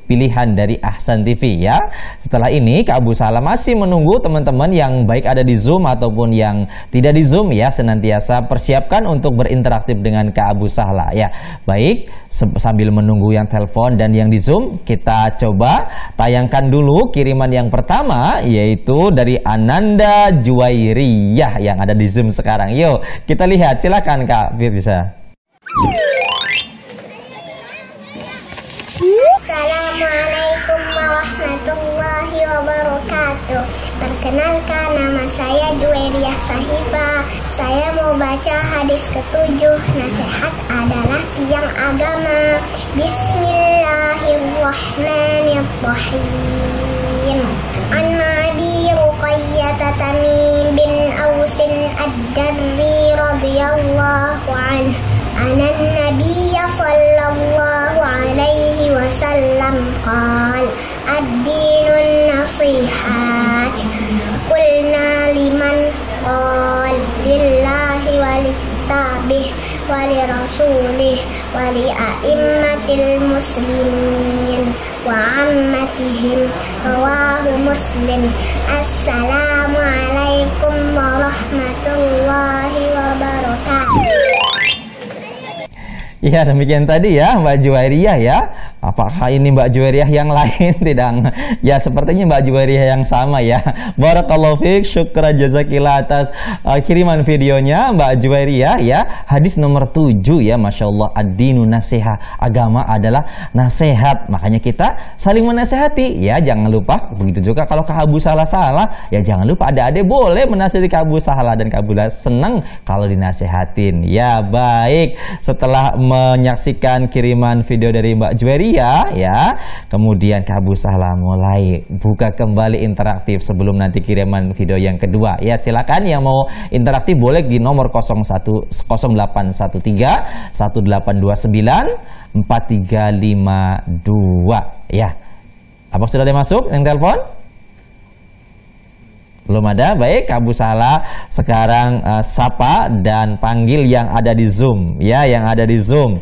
pilihan dari Ahsan TV ya. Setelah ini Kak Abu Salah masih menunggu teman-teman yang baik ada di Zoom ataupun yang tidak di Zoom ya, senantiasa persiapkan untuk berinteraksi dengan Kak Abu Salah ya. Baik, sambil menunggu yang telepon dan yang di Zoom, kita coba tayangkan dulu kiriman yang pertama, yaitu dari Ananda Juwairiyah yang ada di Zoom sekarang. Yuk kita lihat, silakan Kak Firza. Assalamualaikum warahmatullahi wabarakatuh. Perkenalkan, nama saya Juwairiyah Sahifa. Saya mau baca hadis ke-7. Nasihat adalah tiang agama. Bismillahirrahmanirrahim. An Abi Ruqayyah Tamim bin Ausin ad-Darri radhiyallahu anhu anna an-nabiy sallallahu alaihi wasallam qala ad-dinun nasihat. Qulna liman qala lillahi wa likitabih wa li rasulih wa li a'immatil muslimin wa ammatihim. Rawahu Muslim. Assalamualaikum warahmatullahi wabarakatuh. Ya, demikian tadi ya Mbak Juwairiyah ya. Apakah ini Mbak Juwairiyah yang lain? Tidak. Ya, sepertinya Mbak Juwairiyah yang sama ya. Barakallahu fiik, syukran jazakillah atas kiriman videonya Mbak Juwairiyah ya. Hadis nomor 7 ya, Masya Allah. Ad-dinu nasihat. Agama adalah nasihat. Makanya kita saling menasehati ya. Jangan lupa, begitu juga kalau Kak Abu salah-salah, ya jangan lupa adik-adik boleh menasihati Kak Abu salah, dan Kak Abu senang kalau dinasehatin. Ya, baik. Setelah menyaksikan kiriman video dari Mbak Juwairiyah ya, kemudian Kak Abu Salah mulai buka kembali interaktif sebelum nanti kiriman video yang kedua ya. Silakan yang mau interaktif boleh di nomor 0813 1829 4352 ya. Apa sudah ada masuk yang telepon? Belum ada? Baik, Kak Abu Salah sekarang sapa dan panggil yang ada di Zoom ya, yang ada di Zoom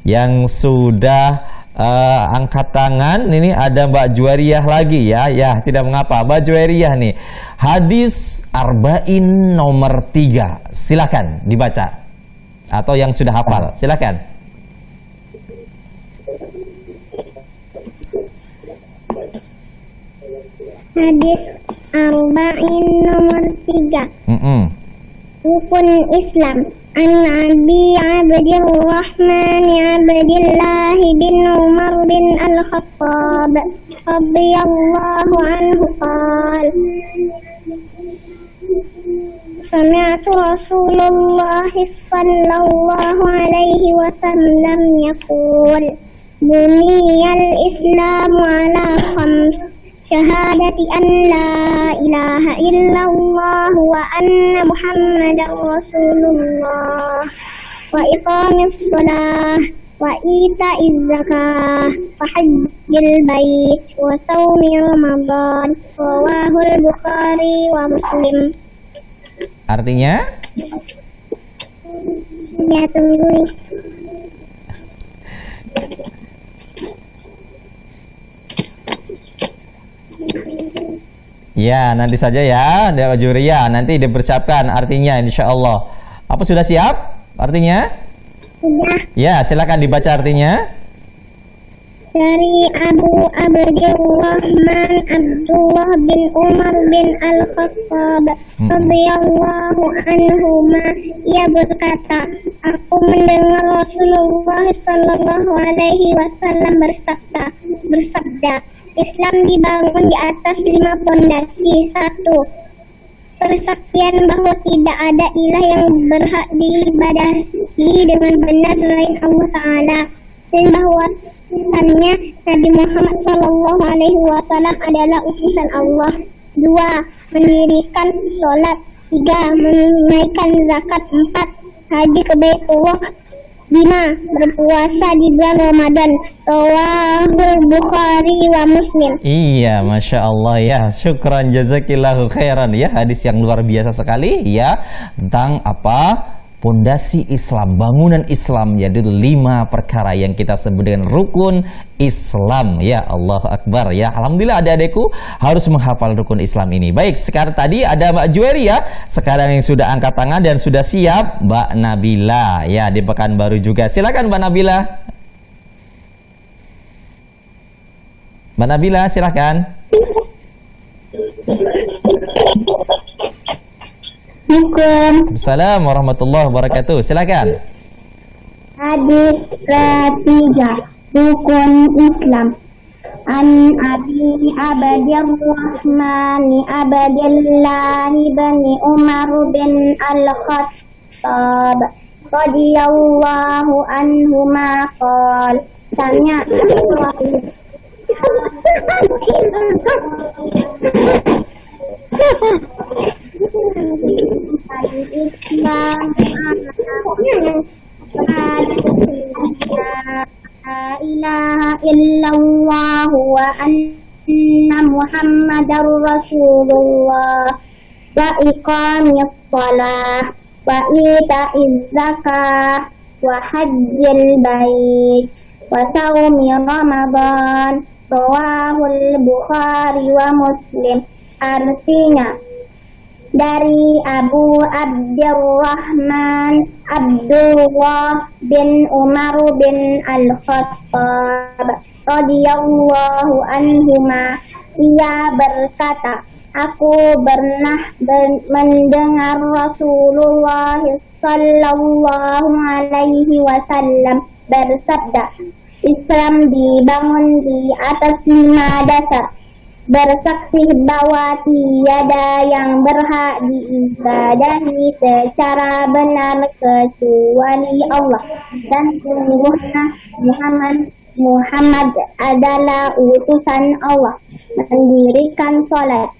yang sudah angkat tangan. Ini ada Mbak Juwairiyah lagi ya. Ya, tidak mengapa. Mbak Juwairiyah nih, hadis arba'in nomor 3. Silakan dibaca. Atau yang sudah hafal, silakan. Hadis arba'in nomor 3. Rukun Islam. An Abi Abdurrahman Abdillah bin Umar bin Al-Khattab radhiyallahu anhu qala sami'tu Rasulullah sallallahu alaihi wasallam yaqul buniyal Islamu ala khams syahadati an la ilaha illallah wa anna muhammadar rasulullah wa iqamis shalah wa ita'iz zakah wa hajjil bait wa shaumi ramadan. Rawahul Bukhari wa Muslim. Artinya? Ya, tunggu. Ya, nanti saja ya, Mbak Juwairiyah. Nanti dipersiapkan artinya insya Allah. Apa sudah siap artinya? Sudah. Ya, silakan dibaca artinya. dari Abu Abdurrahman Abdullah bin Umar bin Al-Khattab radhiyallahu anhuma, ia berkata, aku mendengar Rasulullah sallallahu alaihi wasallam bersabda, Islam dibangun di atas 5 pondasi. 1. Persaksian bahwa tidak ada ilah yang berhak diibadahi dengan benar selain Allah Ta'ala, dan bahwasannya Nabi Muhammad SAW adalah utusan Allah. 2. Mendirikan sholat. 3. Menunaikan zakat. 4. Haji ke Baitullah. 5. Berpuasa di bulan Ramadan. Rawahul Bukhari wa Muslim. Iya, Masya Allah ya. Syukran jazakillahu khairan ya. Hadis yang luar biasa sekali ya, tentang apa? Pondasi Islam, bangunan Islam, yaitu 5 perkara yang kita sebut dengan rukun Islam. Ya, Allahu Akbar ya. Alhamdulillah adik-adikku harus menghafal rukun Islam ini. Baik, sekarang tadi ada Mbak Juweri ya. Sekarang yang sudah angkat tangan dan sudah siap Mbak Nabila ya, di Pekanbaru juga. Silakan Mbak Nabila. Mbak Nabila silakan. Assalamualaikum warahmatullahi wabarakatuh. Silakan. Hadis ketiga, rukun Islam. An Abi Abdurrahman Abdullah bin Umar bin Al-Khattab radhiyallahu anhuma qala, sami'tu Islam la ilaha illallah wa anna Muhammadar Rasulullah wa iqamis shalah wa ita'iz zakah wa hajjil bait wa shaumi Ramadan. Rawahul Bukhari wa Muslim. Artinya, dari Abu Abdurrahman Abdullah bin Umar bin Al-Khattab radhiyallahu anhuma, ia berkata, aku pernah mendengar Rasulullah sallallahu alaihi wasallam bersabda, Islam dibangun di atas 5 dasar. Bersaksi bahwa tiada yang berhak diibadahi secara benar kecuali Allah, dan sungguhnya Muhammad adalah utusan Allah. Mendirikan sholat,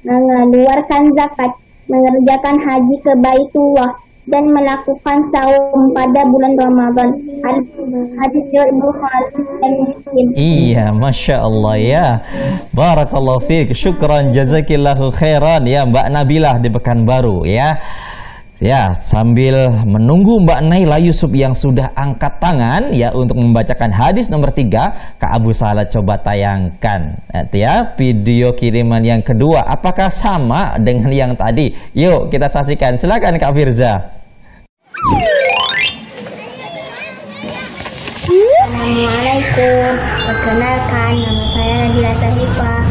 mengeluarkan zakat, mengerjakan haji ke Baitullah, dan melakukan saum pada bulan Ramadan. Hadis riwayat Bukhari dan Muslim. Iya, Masya Allah ya. Barakallahu fiik. Syukran jazakillahu khairan ya Mbak Nabilah di Pekanbaru ya. Ya, sambil menunggu Mbak Naila Yusuf yang sudah angkat tangan ya untuk membacakan hadis nomor 3, Kak Abu Salah coba tayangkan ya video kiriman yang kedua. Apakah sama dengan yang tadi? Yuk kita saksikan. Silakan Kak Firza. Assalamualaikum. Perkenalkan, nama saya Nabila Sahifah.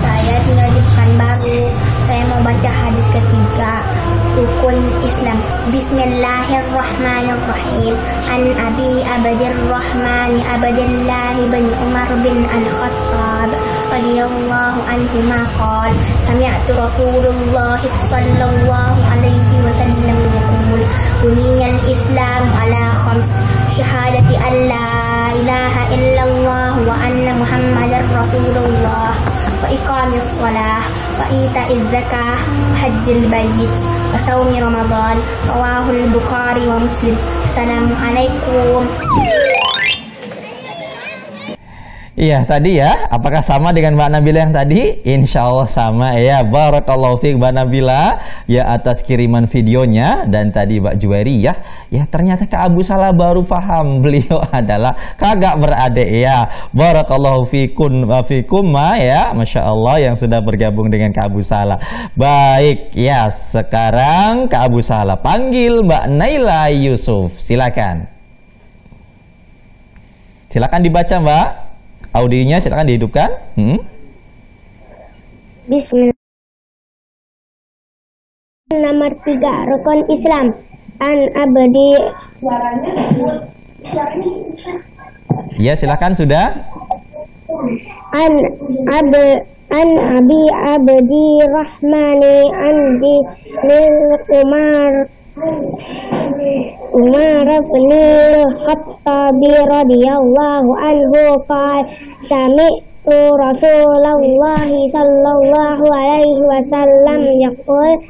Saya tinggal di Pekanbaru. Saya mau baca hadis ketiga, rukun Islam. Bismillahirrahmanirrahim. An Abi Abdurrahman Abdullah bin Umar bin Al-Khattab radhiyallahu anhuma qala, sami'tu Rasulullah sallallahu alaihi wasallam yaqul, buniyal Islam ala khams, syahadati an la ilaha illallah wa anna Muhammadar Rasulullah wa iqamis shalah wa ita'iz zakah wa hajjil bait wa shaumi Ramadan. Rawahul Bukhari wa Muslim. Assalamualaikum. Iya tadi ya, apakah sama dengan Mbak Nabila yang tadi? Insya Allah sama ya. Barakallahu fiik Mbak Nabila ya atas kiriman videonya. Dan tadi Mbak Juweri ya, ya ternyata Kak Abu Salah baru paham beliau adalah kakak beradik ya. Barakallahu fikum ya, Masya Allah yang sudah bergabung dengan Kak Abu Salah. Baik ya, sekarang Kak Abu Salah panggil Mbak Naila Yusuf. Silakan. Silakan dibaca Mbak. Audionya silakan dihidupkan. Bismillah. Nomor 3, rukun Islam. An abdi. Ya, silakan sudah. An abi abdi rahmani andi lil Umar bin Khattab radhiyallahu anhu qala sami'tu Rasulullah sallallahu alaihi wasallam yaqul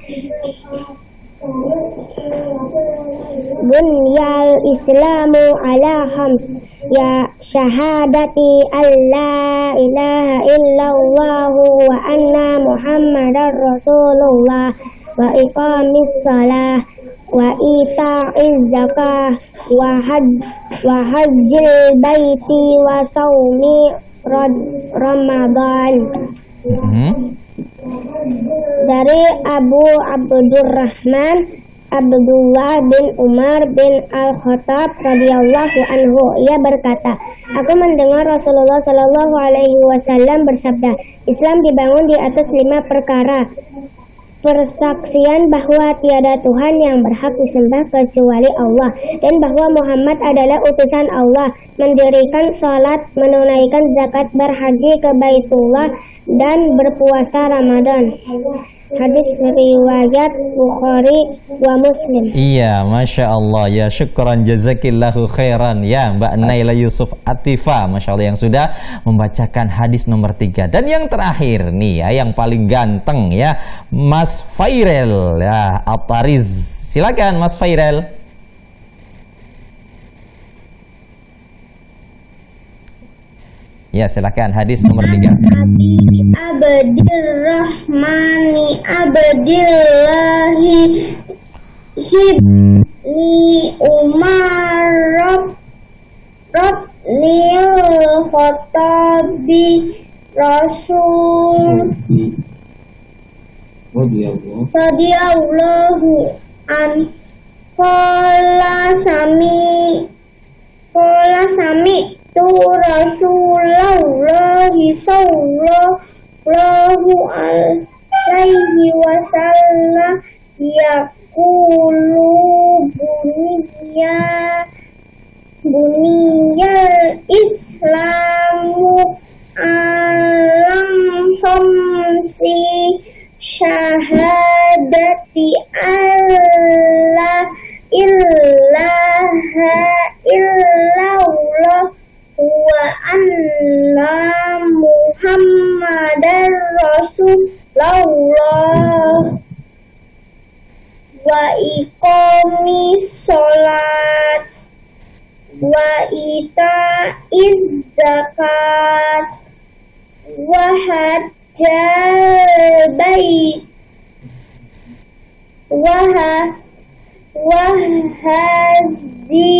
bunyal islamu ala khams ya syahadati alla ilaha illallah wa anna muhammadar rasulullah wa iqamis shalah wa ita'iz zakah wa hajjil baiti wa saumi Ramadan. Dari Abu Abdurrahman Abdullah bin Umar bin Al-Khattab radhiyallahu anhu, ia berkata, aku mendengar Rasulullah Shallallahu alaihi wasallam bersabda, Islam dibangun di atas 5 perkara. Persaksian bahwa tiada Tuhan yang berhak disembah kecuali Allah dan bahwa Muhammad adalah utusan Allah, mendirikan salat, menunaikan zakat, berhaji ke Baitullah dan berpuasa Ramadan. Hadis riwayat Bukhari wa Muslim. Iya, Masya Allah. Ya, syukran jazakillahu khairan. Ya, Mbak Naila Yusuf Atifa, Masya Allah, yang sudah membacakan hadis nomor 3. Dan yang terakhir nih ya, yang paling ganteng ya, Mas Fairel ya, Atariz. Silakan Mas Fairel. Ya, silakan hadis nomor 3. Abdurrahmani Abdillahi Hibni Umar Rabnil Khotabi Rasul radhiyallahu an qala sami tu Rasulullah sallallahu alaihi wasallam yaqulu buniyal islamu alam khamsi syahadati alla ilaha illallah wa anna muhammadar rasulullah wa iqamis sholat wa ita'iz zakat wa hajjal bait wa hazi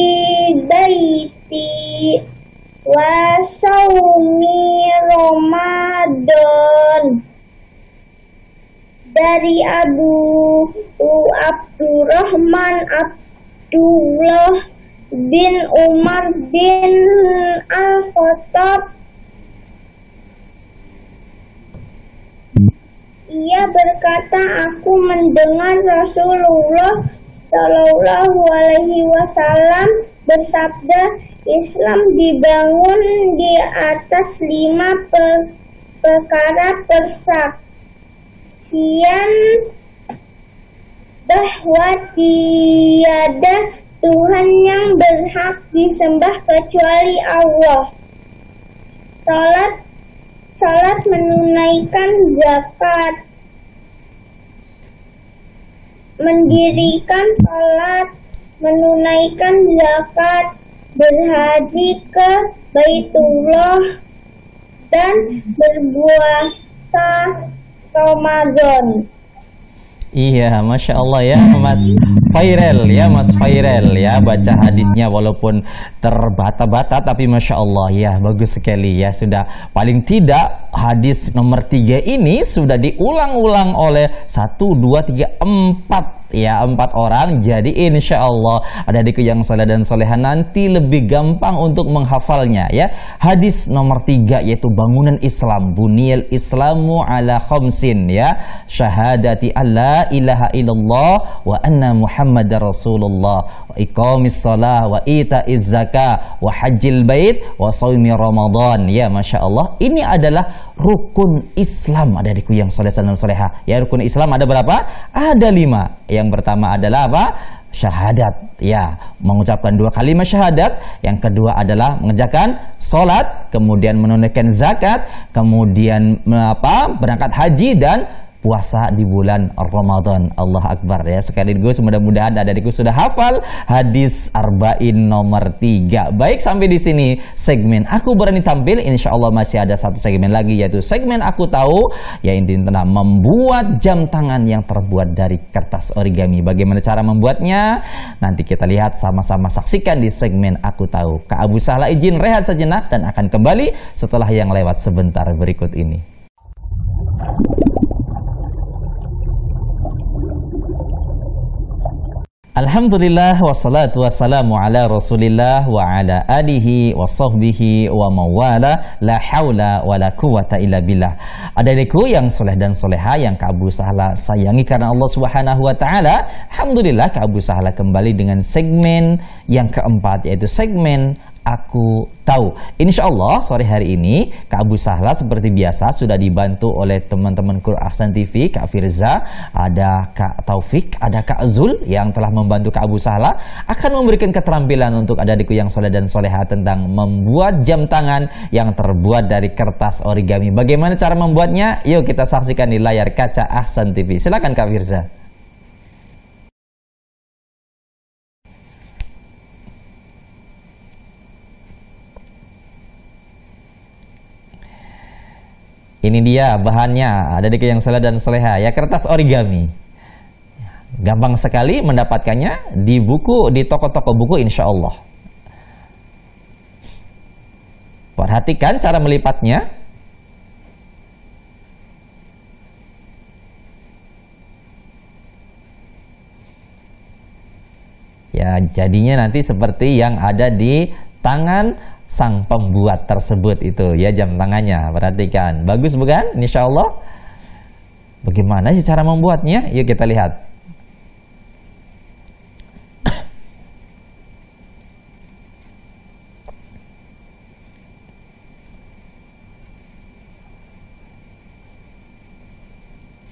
baiti wa saumi Ramadan. Dari Abu Abdurrahman Abdullah bin Umar bin Al-Khattab, ia berkata, aku mendengar Rasulullah Shallallahu alaihi wasallam bersabda, Islam dibangun di atas 5 perkara persaksian bahwa tiada Tuhan yang berhak disembah kecuali Allah. Salat, menunaikan zakat, mendirikan salat, menunaikan zakat, berhaji ke Baitullah dan berpuasa Ramadan. Iya, Masya Allah ya Mas Fairel ya, Mas Fairel ya, baca hadisnya walaupun terbata-bata tapi Masya Allah ya, bagus sekali ya. Sudah paling tidak hadis nomor 3 ini sudah diulang-ulang oleh 1, 2, 3, 4 ya, 4 orang. Jadi insya Allah adik-adikku yang soleh dan soleha nanti lebih gampang untuk menghafalnya ya. Hadis nomor 3 yaitu bangunan Islam, buniyal Islamu ala khamsin ya, syahadati alla ilaha illallah wa anna muhammadar rasulullah wa iqamis salah wa itaiz zakah wa hajjil bait wa shaumi ramadan ya. Masya Allah, ini adalah rukun Islam adik-adikku yang soleh dan soleha ya. Rukun Islam ada berapa? Ada 5. Yang pertama adalah apa? Syahadat ya, mengucapkan 2 kalimat syahadat. Yang kedua adalah mengerjakan sholat, kemudian menunaikan zakat, kemudian berangkat haji dan puasa di bulan Ramadan. Allah Akbar ya. Sekaligus mudah-mudahan adikku sudah hafal hadis arba'in nomor 3. Baik, sampai di sini segmen Aku Berani Tampil. Insya Allah masih ada 1 segmen lagi, yaitu segmen Aku Tahu, yaitu tentang membuat jam tangan yang terbuat dari kertas origami. Bagaimana cara membuatnya? Nanti kita lihat sama-sama, saksikan di segmen Aku Tahu. Kak Abu Sahla izin rehat sejenak dan akan kembali setelah yang lewat sebentar berikut ini. Alhamdulillah wassalatu wassalamu ala rasulillah wa ala alihi wa sahbihi wa mawala, la hawla wa la quwata illa billah. Adikku yang soleh dan soleha yang Kak Abu Sahla sayangi karena Allah Subhanahu wa ta'ala, Alhamdulillah Kak Abu Sahla kembali dengan segmen yang keempat, yaitu segmen Aku Tahu. Insya Allah sore hari ini Kak Abu Sahla seperti biasa sudah dibantu oleh teman-teman kru Ahsan TV, Kak Firza, ada Kak Taufik, ada Kak Zul yang telah membantu Kak Abu Sahla akan memberikan keterampilan untuk adikku yang soleh dan soleha tentang membuat jam tangan yang terbuat dari kertas origami. Bagaimana cara membuatnya? Yuk kita saksikan di layar kaca Ahsan TV. Silakan Kak Firza. Ini dia bahannya, adik yang soleh dan soleha ya, kertas origami. Gampang sekali mendapatkannya di buku, di toko-toko buku insya Allah. Perhatikan cara melipatnya. Ya, jadinya nanti seperti yang ada di tangan sang pembuat tersebut itu ya, jam tangannya. Perhatikan, bagus bukan? Insya Allah. Bagaimana sih cara membuatnya? Yuk kita lihat.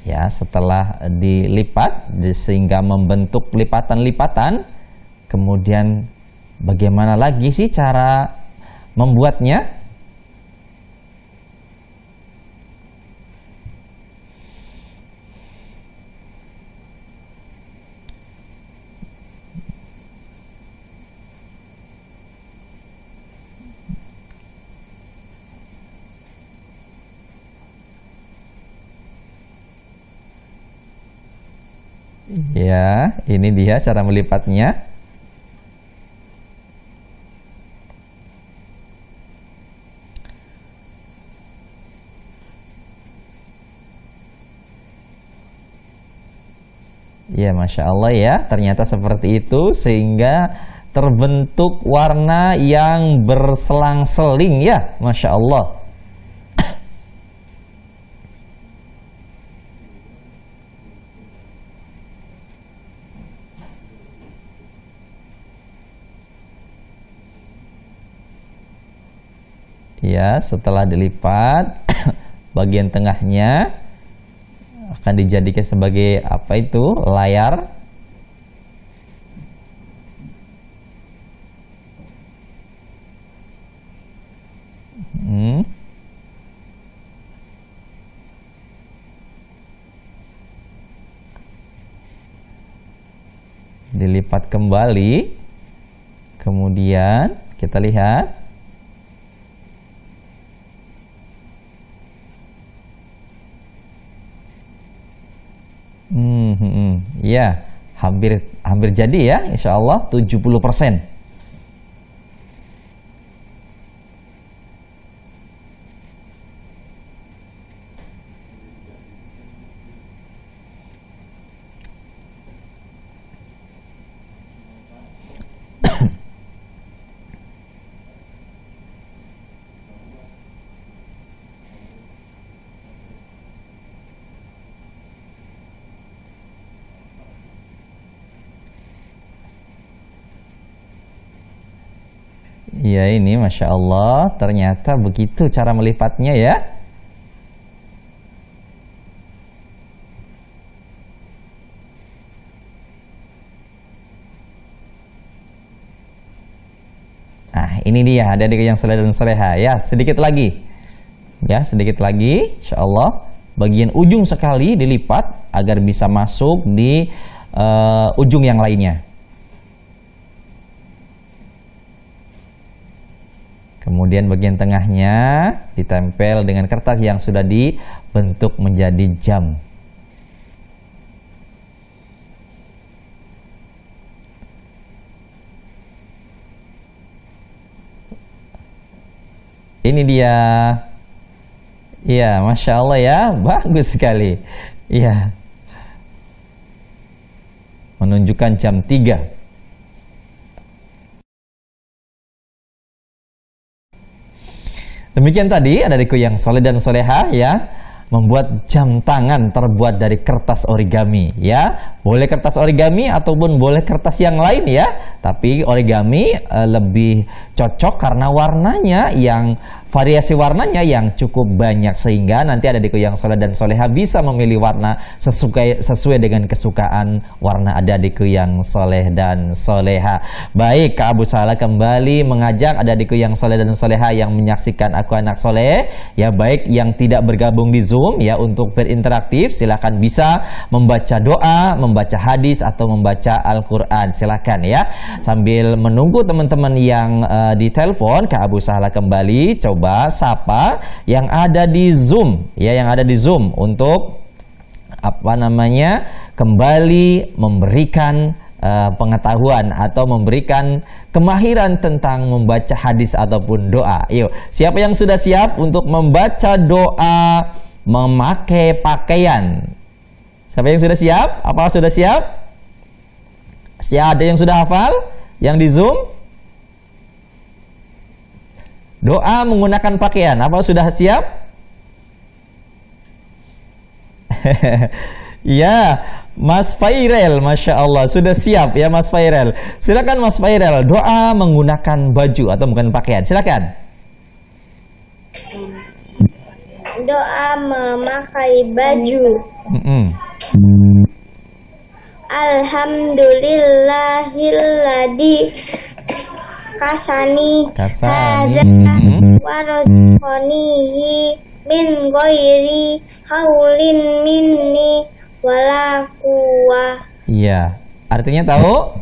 Ya, setelah dilipat sehingga membentuk lipatan-lipatan, kemudian bagaimana lagi sih cara membuatnya? Ya, ini dia cara melipatnya. Ya, Masya Allah ya, ternyata seperti itu sehingga terbentuk warna yang berselang-seling ya, Masya Allah. Ya, setelah dilipat bagian tengahnya akan dijadikan sebagai apa itu? Layar. Dilipat kembali. Kemudian kita lihat. Ya, hampir jadi ya, insya Allah 70%. Ya, ini Masya Allah, ternyata begitu cara melipatnya ya. Nah, ini dia adik-adik yang soleh dan soleha ya. Sedikit lagi, ya sedikit lagi, Insya Allah bagian ujung sekali dilipat agar bisa masuk di ujung yang lainnya. Kemudian bagian tengahnya ditempel dengan kertas yang sudah dibentuk menjadi jam. Ini dia. Iya, Masya Allah ya, bagus sekali. Iya. Menunjukkan jam 3. Demikian tadi adikku yang soleh dan soleha ya, membuat jam tangan terbuat dari kertas origami ya. Boleh kertas origami ataupun boleh kertas yang lain ya. Tapi origami lebih cocok karena warnanya yang variasi warnanya yang cukup banyak, sehingga nanti adikku yang soleh dan soleha bisa memilih warna sesuai dengan kesukaan warna adikku yang soleh dan soleha. Baik, Kak Abu Salah kembali mengajak adikku yang soleh dan soleha yang menyaksikan Aku Anak Soleh ya, baik yang tidak bergabung di Zoom ya, untuk berinteraktif silakan bisa membaca doa, membaca hadis atau membaca Al-Quran, silakan ya. Sambil menunggu teman-teman yang di telepon, Kak Abu Salah kembali coba sapa yang ada di Zoom ya, yang ada di Zoom untuk kembali memberikan pengetahuan atau memberikan kemahiran tentang membaca hadis ataupun doa. Yuk, siapa yang sudah siap untuk membaca doa memakai pakaian? Siapa yang sudah siap? Apakah sudah siap? Ada yang sudah hafal? Yang di Zoom? Doa menggunakan pakaian, apa sudah siap? Ya, Mas Fairel, Masya Allah sudah siap ya Mas Fairel. Silakan Mas Fairel, doa menggunakan baju atau bukan pakaian, silakan. Doa memakai baju. Alhamdulillahilladzi kasani hadza warozqonihi min ghairi haulin minni wala quwwah. Iya, artinya tahu?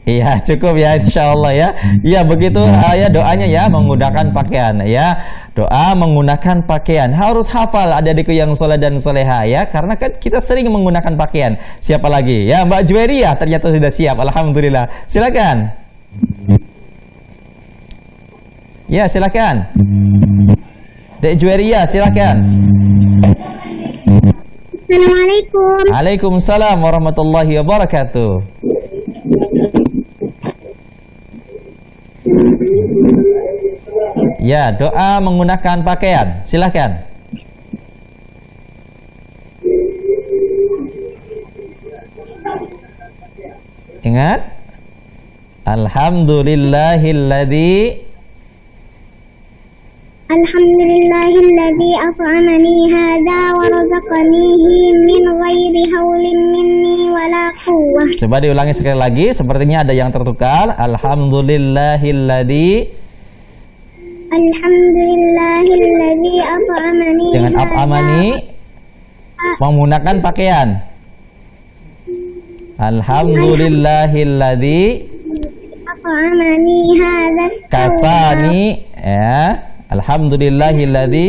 Iya, cukup ya insya Allah ya. Iya, begitu ya doanya ya, menggunakan pakaian ya. Doa menggunakan pakaian. Harus hafal adik-adikku yang soleh dan soleha ya, karena kan kita sering menggunakan pakaian. Siapa lagi? Ya, Mbak Juweria ternyata sudah siap. Alhamdulillah. Silakan. Ya, silakan. Dek Juweria, silakan. Assalamualaikum. Waalaikumsalam warahmatullahi wabarakatuh. Ya, doa menggunakan pakaian. Silakan. Ingat? Alhamdulillahilladzi at'amani hadza wa razaqanihi min ghairi haulin minni wala quwwah. Coba diulangi sekali lagi, sepertinya ada yang tertukar. Alhamdulillahilladzi at'amani dengan at'amani menggunakan pakaian. Alhamdulillahilladzi at'amani hadza kasani ya. Alhamdulillahilladzi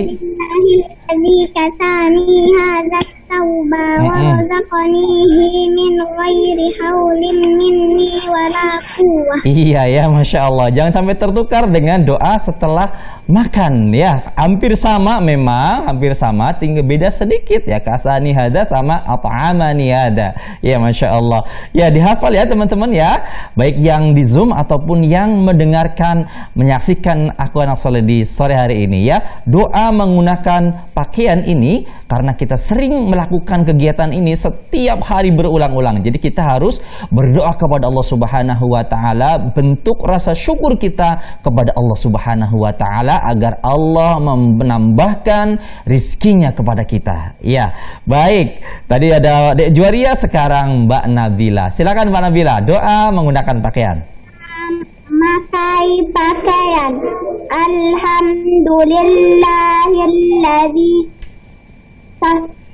kasani hadzal tauba wa razaqanihi min ghairi haulin minni wala quwwah. Iya ya, Masya Allah. Jangan sampai tertukar dengan doa setelah makan ya. Hampir sama memang, hampir sama, tinggal beda sedikit ya. Kasani hada sama at'amani hada. Ya, Masya Allah. Ya, dihafal ya teman-teman ya. Baik yang di Zoom ataupun yang mendengarkan, menyaksikan Aku Anak Soleh di sore hari ini ya. Doa menggunakan pakaian ini karena kita sering melakukan kegiatan ini setiap hari berulang-ulang. Jadi kita harus berdoa kepada Allah Subhanahu wa taala, bentuk rasa syukur kita kepada Allah Subhanahu wa taala agar Allah menambahkan rizkinya kepada kita. Ya, baik. Tadi ada Dek Juwaria, sekarang Mbak Nabila. Silakan Mbak Nabila, doa menggunakan pakaian. Memakai pakaian.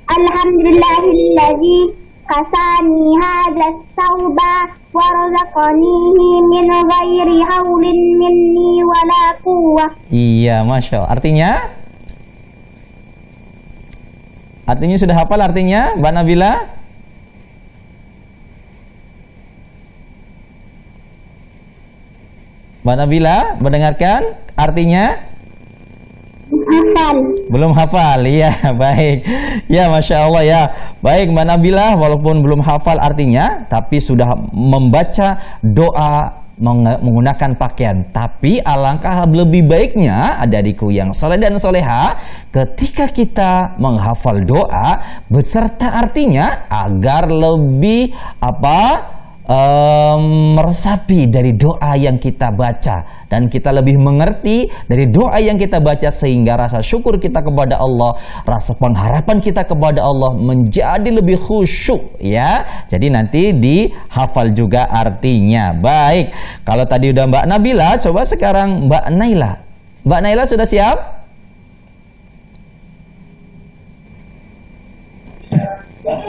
Alhamdulillahilladzi kasani hadzal sauba wa razaqanihi min ghairi haulin minni wala quwwah. Iya, Masya Allah. Artinya? Artinya sudah hafal artinya, Mbak Nabila? Mbak Nabila mendengarkan artinya? Hafal. Belum hafal, iya. Baik ya, Masya Allah ya. Baik Mbak Nabila, walaupun belum hafal artinya, tapi sudah membaca doa menggunakan pakaian. Tapi alangkah lebih baiknya adik-adikku yang soleh dan soleha, ketika kita menghafal doa beserta artinya agar lebih meresapi dari doa yang kita baca, dan kita lebih mengerti dari doa yang kita baca, sehingga rasa syukur kita kepada Allah, rasa pengharapan kita kepada Allah menjadi lebih khusyuk ya. Jadi nanti dihafal juga artinya. Baik, kalau tadi udah Mbak Nabila, coba sekarang Mbak Naila. Mbak Naila sudah siap?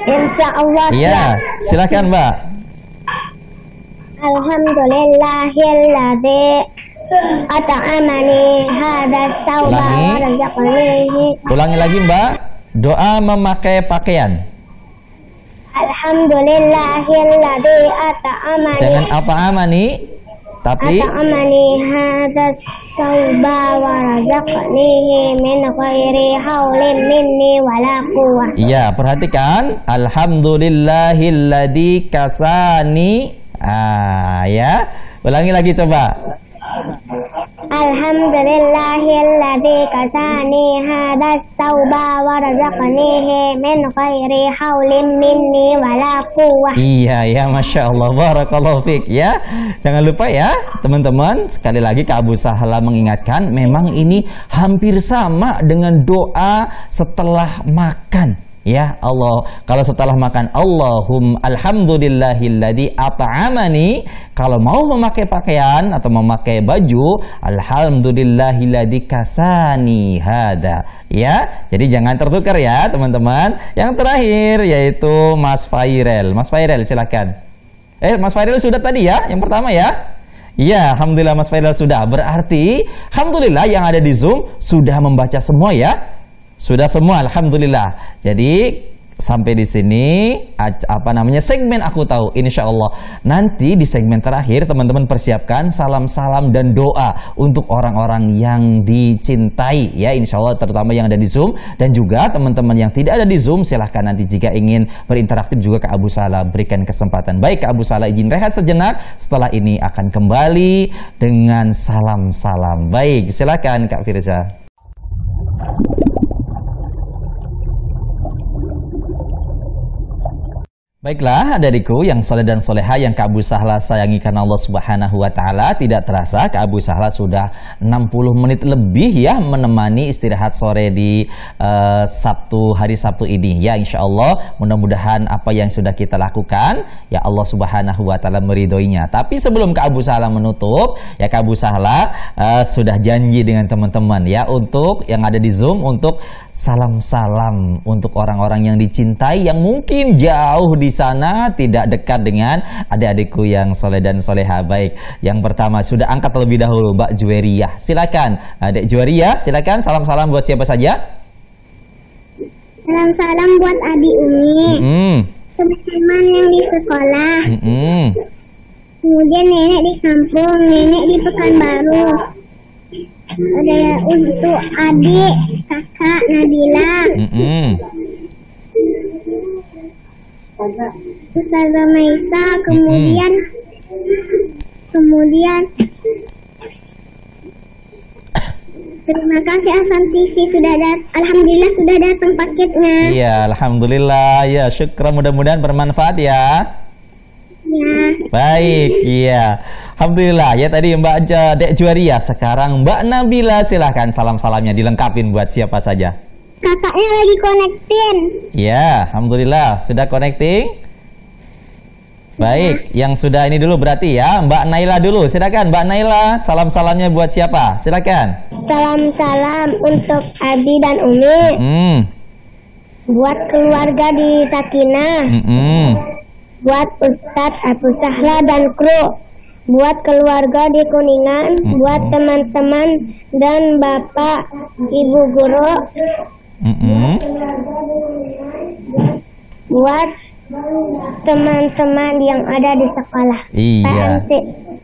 Insya Allah. Iya, silakan Mbak. Alhamdulillahilladzi at'amani hadzal sauba wa razaqanihi. Ulangi lagi Mbak. Doa memakai pakaian. Alhamdulillahilladzi at'amani. Dengan apa amani? Tapi at'amani hadzal sauba wa razaqanihi min ghairi haulin minni wala quwwah. iya, perhatikan. Alhamdulillahilladzi kasani. Ya. Ulangi lagi coba. Alhamdulillahilladzi kasani hadzal sauba wa razaqanihi min ghairi haulin minni wala quwwah. Iya ya, Masya Allah, barakallahu fiik ya. Jangan lupa ya teman-teman, sekali lagi Kak Abu Sahla mengingatkan, memang ini hampir sama dengan doa setelah makan. Ya Allah, kalau setelah makan alhamdulillahilladzi at'amani, kalau mau memakai pakaian atau memakai baju, alhamdulillahilladzi kasani hada. Ya, jadi jangan tertukar ya teman-teman. Yang terakhir yaitu Mas Fairel. Mas Fairel silakan. Mas Fairel sudah tadi ya, yang pertama ya. Iya, alhamdulillah Mas Fairel sudah. Berarti alhamdulillah yang ada di Zoom sudah membaca semua ya. Sudah semua, alhamdulillah. Jadi sampai di sini segmen Aku Tahu. Insya Allah nanti di segmen terakhir teman-teman persiapkan salam-salam dan doa untuk orang-orang yang dicintai ya, insya Allah, terutama yang ada di Zoom, dan juga teman-teman yang tidak ada di Zoom silahkan nanti jika ingin berinteraktif juga Kak Abu Sahla berikan kesempatan. Baik, Kak Abu Sahla izin rehat sejenak, setelah ini akan kembali dengan salam-salam. Baik, silakan Kak Firza. Baiklah adikku yang soleh dan soleha yang Kak Abu Sahla sayangi karena Allah Subhanahu wa taala, tidak terasa Kak Abu Sahla sudah 60 menit lebih ya menemani istirahat sore di hari Sabtu ini ya. Insya Allah mudah-mudahan apa yang sudah kita lakukan ya Allah Subhanahu wa taala meridhoinya. Tapi sebelum Kak Abu Sahla menutup ya, Kak Abu Sahla sudah janji dengan teman-teman ya, untuk yang ada di Zoom, untuk salam-salam untuk orang-orang yang dicintai yang mungkin jauh di di sana tidak dekat dengan adik-adikku yang soleh dan soleha. Baik, yang pertama sudah angkat terlebih dahulu Mbak Juwairiyah. Silakan, Adik Juwairiyah, silakan salam-salam buat siapa saja? Salam-salam buat Abi Umi, teman-teman yang di sekolah, kemudian nenek di kampung, nenek di Pekanbaru. Ada untuk adik, kakak Nabila, Ustazah Maisa, kemudian terima kasih Ahsan TV alhamdulillah sudah datang paketnya. Iya, alhamdulillah. Ya, syukur, mudah-mudahan bermanfaat ya. Ya. Baik, iya. Alhamdulillah ya tadi Mbak Dek Juwairiyah. Sekarang Mbak Nabila, silahkan salam-salamnya dilengkapin buat siapa saja. Kakaknya lagi connecting. Ya, alhamdulillah sudah connecting. Baik, yang sudah ini dulu berarti ya Mbak Naila dulu. Silakan Mbak Naila, salam-salamnya buat siapa? Silakan. Salam-salam untuk Abi dan Umi. Buat keluarga di Sakinah. Buat Ustadz Abu Sahla dan kru, buat keluarga di Kuningan, buat teman-teman dan Bapak Ibu guru, buat teman-teman yang ada di sekolah. PMC.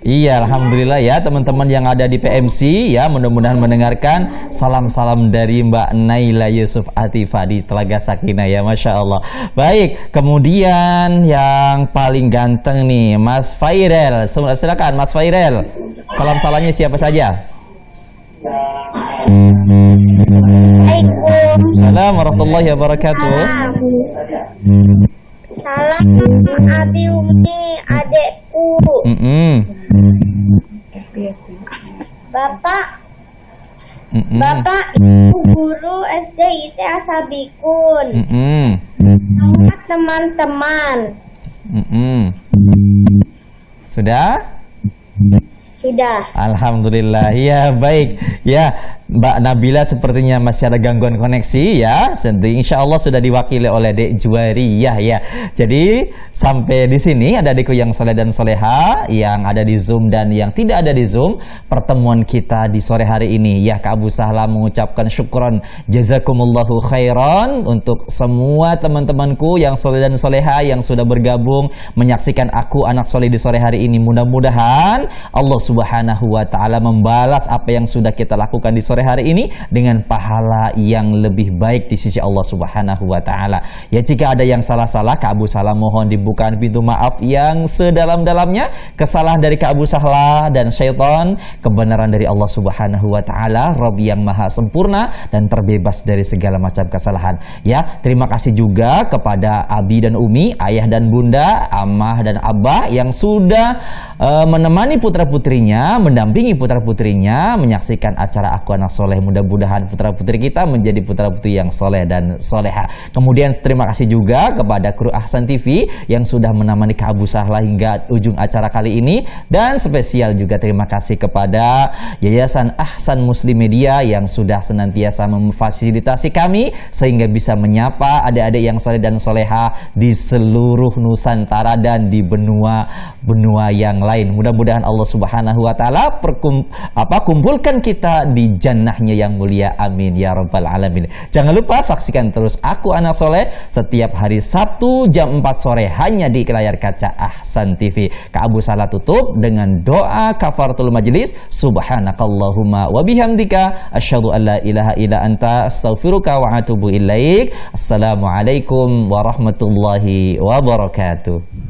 Iya, alhamdulillah ya teman-teman yang ada di PMC ya, mudah-mudahan mendengarkan salam-salam dari Mbak Naila Yusuf Atifah di Telaga Sakinah ya, Masya Allah. Baik, kemudian yang paling ganteng nih Mas Fairel. Silakan Mas Fairel, salam-salamnya siapa saja? Assalamualaikum warahmatullahi wabarakatuh. Salam Abi Umi, adekku. Bapak Ibu guru SDIT Asabikun. Teman-teman. Sudah? Sudah. Alhamdulillah. Ya, baik. Ya, Mbak Nabila sepertinya masih ada gangguan koneksi ya. Insya Allah sudah diwakili oleh Dek Juwairiyah ya. Jadi sampai di sini ada adikku yang soleh dan soleha yang ada di Zoom dan yang tidak ada di Zoom. Pertemuan kita di sore hari ini ya, Kak Abu Sahla mengucapkan syukron jazakumullahu khairan untuk semua teman-temanku yang soleh dan soleha yang sudah bergabung menyaksikan aku anak soleh di sore hari ini. Mudah-mudahan Allah Subhanahu wa Ta'ala membalas apa yang sudah kita lakukan di sore hari ini dengan pahala yang lebih baik di sisi Allah Subhanahu wa Ta'ala. Ya, jika ada yang salah-salah, Kak Abu Sahla mohon dibukakan pintu maaf yang sedalam-dalamnya. Kesalahan dari Kak Abu Sahla dan syaitan, kebenaran dari Allah Subhanahu wa Ta'ala, Rabb yang maha sempurna dan terbebas dari segala macam kesalahan. Ya, terima kasih juga kepada Abi dan Umi, ayah dan bunda, amah dan abah yang sudah menemani putra-putrinya, mendampingi putra-putrinya menyaksikan acara Aku Anak Soleh. Mudah-mudahan putra-putri kita menjadi putra-putri yang soleh dan soleha. Kemudian terima kasih juga kepada kru Ahsan TV yang sudah menemani Kak Abu Sahla hingga ujung acara kali ini. Dan spesial juga terima kasih kepada Yayasan Ahsan Muslim Media yang sudah senantiasa memfasilitasi kami sehingga bisa menyapa adik-adik yang soleh dan soleha di seluruh Nusantara dan di benua yang lain. Mudah-mudahan Allah Subhanahu wa Ta'ala kumpulkan kita di jannahnya yang mulia, amin ya rabbal alamin. Jangan lupa saksikan terus Aku Anak Soleh setiap hari Sabtu jam 4 sore hanya di layar kaca Ahsan TV. Kak Abu Sahla tutup dengan doa kafaratul majlis. Subhanakallahumma wa bihamdika asyhadu an la ilaha illa anta astaghfiruka wa atubu ilaik. Assalamualaikum warahmatullahi wabarakatuh.